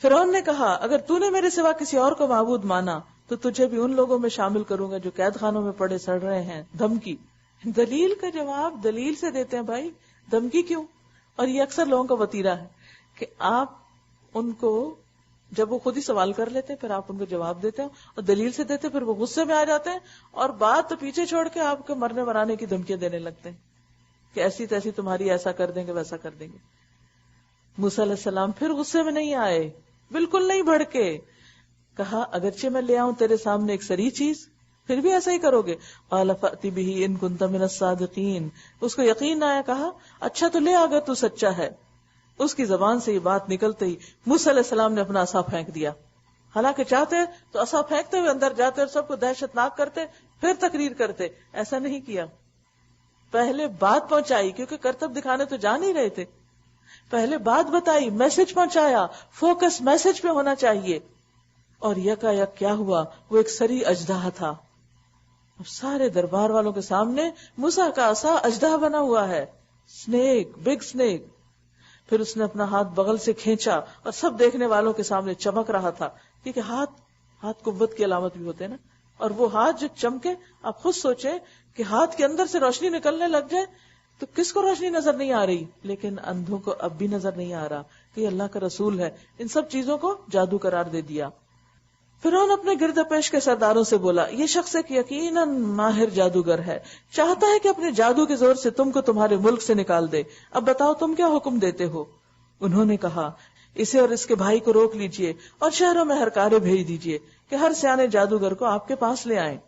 فرعون نے کہا، اگر تو نے میرے سوا کسی اور کو معبود مانا تو تجھے بھی ان لوگوں میں شامل کروں گا جو قید خانوں میں پڑے سڑ رہے ہیں۔ دھمکی، دلیل کا جواب دلیل سے دیتے ہیں بھائی، دھمکی کیوں؟ اور یہ اکثر لوگوں کا وتیرہ ہے کہ آپ ان کو جب وہ خود ہی سوال کر لیتے ہیں پھر آپ ان کو جواب دیتے ہیں اور دلیل سے دیتے، پھر وہ غصے میں آ جاتے ہیں اور بات تو پیچھے چھوڑ کے آپ کو مرنے مرانے کی دھمکیاں دینے لگتے ہیں کہ ایسی تیسی تمہاری ایسا کر دیں گے ویسا کر دیں گے. موسیٰ علیہ السلام پھر غصے میں نہیں آئے، بالکل نہیں بھڑکے. کہا اگرچہ میں لے آؤں تیرے سامنے ایک سری چیز پھر بھی ایسا ہی کرو گے؟ قال فأت به ان كنت من الصادقین. اس کو یقین آیا، کہا اچھا تو لے اگر تو سچا ہے. اس کی زبان سے یہ بات نکلتے ہی موسیٰ علیہ السلام نے اپنا عصا پھینک دیا. حالانکہ چاہتے تو عصا پھینکتے ہوئے اندر جاتے اور سب کو دہشت ناک کرتے، پھر تقریر کرتے. ایسا نہیں کیا، پہلے بات پہنچائی، کیونکہ کرتب دکھانے تو جا نہیں رہے تھے. پہلے بات بتائی، میسج پہنچایا، فوکس میسج پہ ہونا چاہیے. اور یکا یک کیا ہوا، وہ ایک سری اژدہا تھا. اب سارے دربار والوں کے سامنے موسیٰ کا عصا اژدہا بنا ہوا ہے، سنیک، بگ سنیک. پھر اس نے اپنا ہاتھ بغل سے کھینچا اور سب دیکھنے والوں کے سامنے چمک رہا تھا، کیونکہ ہاتھ قوت کی علامت بھی ہوتے ہیں نا. اور وہ ہاتھ جو چمکے، آپ خود سوچیں کہ ہاتھ کے اندر سے روشنی نکلنے لگ جائے تو کس کو روشنی نظر نہیں آ رہی؟ لیکن اندھوں کو اب بھی نظر نہیں آ رہا کہ یہ اللہ کا رسول ہے. ان سب چیزوں کو جادو قرار دے دیا. فرعون اپنے گرد پیش کے سرداروں سے بولا، یہ شخص ایک یقیناً ماہر جادوگر ہے، چاہتا ہے کہ اپنے جادو کے زور سے تم کو تمہارے ملک سے نکال دے. اب بتاؤ تم کیا حکم دیتے ہو؟ انہوں نے کہا، اسے اور اس کے بھائی کو روک لیجئے اور شہروں میں ہرکارے بھیج دیجئے کہ ہر سیانے جادوگر کو آپ کے پاس لے آئیں.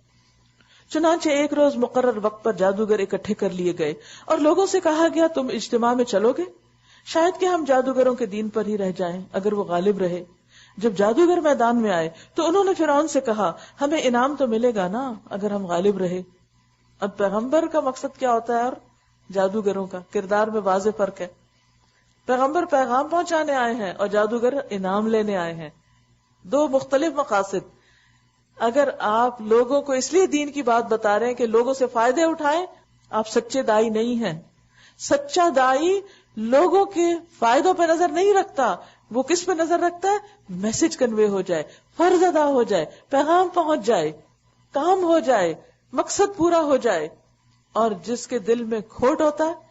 چنانچہ ایک روز مقرر وقت پر جادوگر اکٹھے کر لیے گئے اور لوگوں سے کہا گیا، تم اجتماع میں چلو گے؟ شاید کہ ہم جادوگروں کے دین پر ہی رہ جائیں اگر وہ غالب رہے. جب جادوگر میدان میں آئے تو انہوں نے فرعون سے کہا، ہمیں انعام تو ملے گا نا اگر ہم غالب رہے. اب پیغمبر کا مقصد کیا ہوتا ہے اور جادوگروں کا کردار میں واضح فرق ہے. پیغمبر پیغام پہنچانے آئے ہیں اور جادوگر انعام لینے آئے ہیں، دو مختلف مقاصد. اگر آپ لوگوں کو اس لیے دین کی بات بتا رہے ہیں کہ لوگوں سے فائدے اٹھائیں، آپ سچے دائی نہیں ہیں. سچا دائی لوگوں کے فائدوں پہ نظر نہیں رکھتا، وہ کس پہ نظر رکھتا ہے؟ میسج کنوے ہو جائے، فرض ادا ہو جائے، پیغام پہنچ جائے، کام ہو جائے، مقصد پورا ہو جائے. اور جس کے دل میں کھوٹ ہوتا ہے،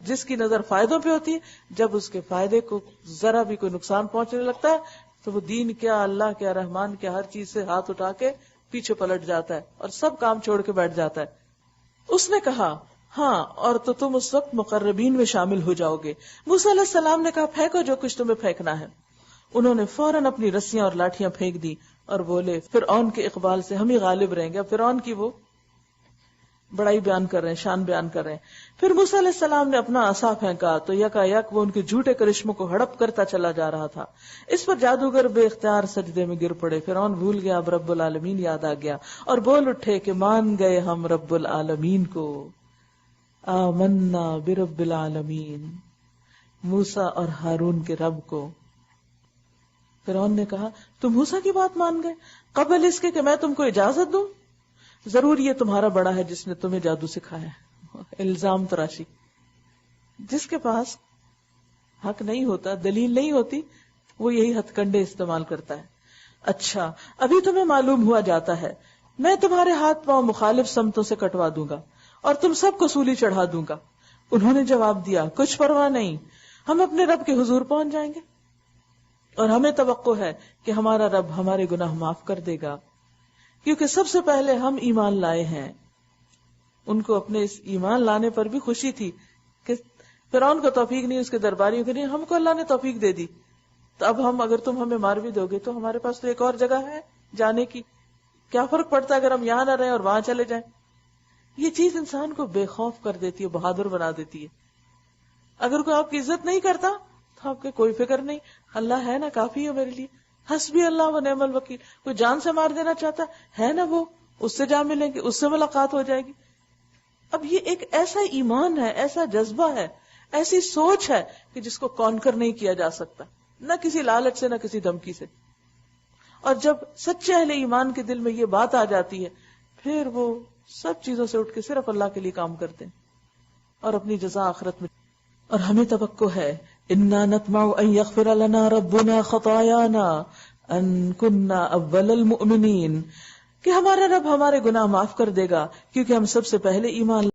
جس کی نظر فائدوں پہ ہوتی ہے، جب اس کے فائدے کو ذرا بھی کوئی نقصان پہنچنے لگتا ہے تو وہ دین کیا، اللہ کیا، رحمان کیا، ہر چیز سے ہاتھ اٹھا کے پیچھے پلٹ جاتا ہے اور سب کام چھوڑ کے بیٹھ جاتا ہے. اس نے کہا، ہاں اور تو تم اس وقت مقربین میں شامل ہو جاؤ گے. موسیٰ علیہ السلام نے کہا، پھینکو جو کچھ تمہیں پھینکنا ہے. انہوں نے فوراً اپنی رسیاں اور لاٹھیاں پھینک دی اور بولے، فرعون کے اقبال سے ہم ہی غالب رہیں گے. فرعون کی وہ بڑائی بیان کر رہے ہیں، شان بیان کر رہے ہیں. پھر موسیٰ علیہ السلام نے اپنا عصا پھینکا تو یکا یک وہ ان کے جھوٹے کرشموں کو ہڑپ کرتا چلا جا رہا تھا. اس پر جادوگر بے اختیار سجدے میں گر پڑے. فرعون بھول گیا، اب رب العالمین یاد آ گیا اور بول اٹھے کہ مان گئے ہم رب العالمین کو. آمنا برب العالمین، موسیٰ اور ہارون کے رب کو. فرعون نے کہا، تم موسیٰ کی بات مان گئے قبل اس کے کہ میں تم کو اجازت دوں؟ ضرور یہ تمہارا بڑا ہے جس نے تمہیں جادو سکھایا ہے. الزام تراشی. جس کے پاس حق نہیں ہوتا، دلیل نہیں ہوتی، وہ یہی ہتھ کنڈے استعمال کرتا ہے. اچھا ابھی تمہیں معلوم ہوا جاتا ہے، میں تمہارے ہاتھ پاؤں مخالف سمتوں سے کٹوا دوں گا اور تم سب کو سولی چڑھا دوں گا. انہوں نے جواب دیا، کچھ پرواہ نہیں، ہم اپنے رب کے حضور پہنچ جائیں گے اور ہمیں توقع ہے کہ ہمارا رب ہمارے گناہ معاف کر دے گا، کیونکہ سب سے پہلے ہم ایمان لائے ہیں. ان کو اپنے اس ایمان لانے پر بھی خوشی تھی کہ فرعون کو توفیق نہیں، اس کے درباریوں کو نہیں، ہم کو اللہ نے توفیق دے دی. تو اب ہم اگر تم ہمیں مار بھی دو گے تو ہمارے پاس تو ایک اور جگہ ہے جانے کی، کیا فرق پڑتا ہے اگر ہم یہاں نہ رہیں اور وہاں چلے جائیں. یہ چیز انسان کو بے خوف کر دیتی ہے، بہادر بنا دیتی ہے. اگر کوئی آپ کی عزت نہیں کرتا تو آپ کے کوئی فکر نہیں، اللہ ہے نا، کافی ہے میرے لیے، حسبی اللہ و نعم الوکیل. کوئی جان سے مار دینا چاہتا ہے نا، وہ اس سے جا ملیں گے، اس سے ملاقات ہو جائے گی. اب یہ ایک ایسا ایمان ہے، ایسا جذبہ ہے، ایسی سوچ ہے کہ جس کو کانکر نہیں کیا جا سکتا، نہ کسی لالچ سے، نہ کسی دھمکی سے. اور جب سچے اہل ایمان کے دل میں یہ بات آ جاتی ہے، پھر وہ سب چیزوں سے اٹھ کے صرف اللہ کے لیے کام کرتے ہیں اور اپنی جزا آخرت میں. اور ہمیں توقع ہے، انا نطمع ان یغفر لنا ربنا خطایانا ان کننا اول المؤمنین، کہ ہمارا رب ہمارے گناہ معاف کر دے گا کیونکہ ہم سب سے پہلے ایمان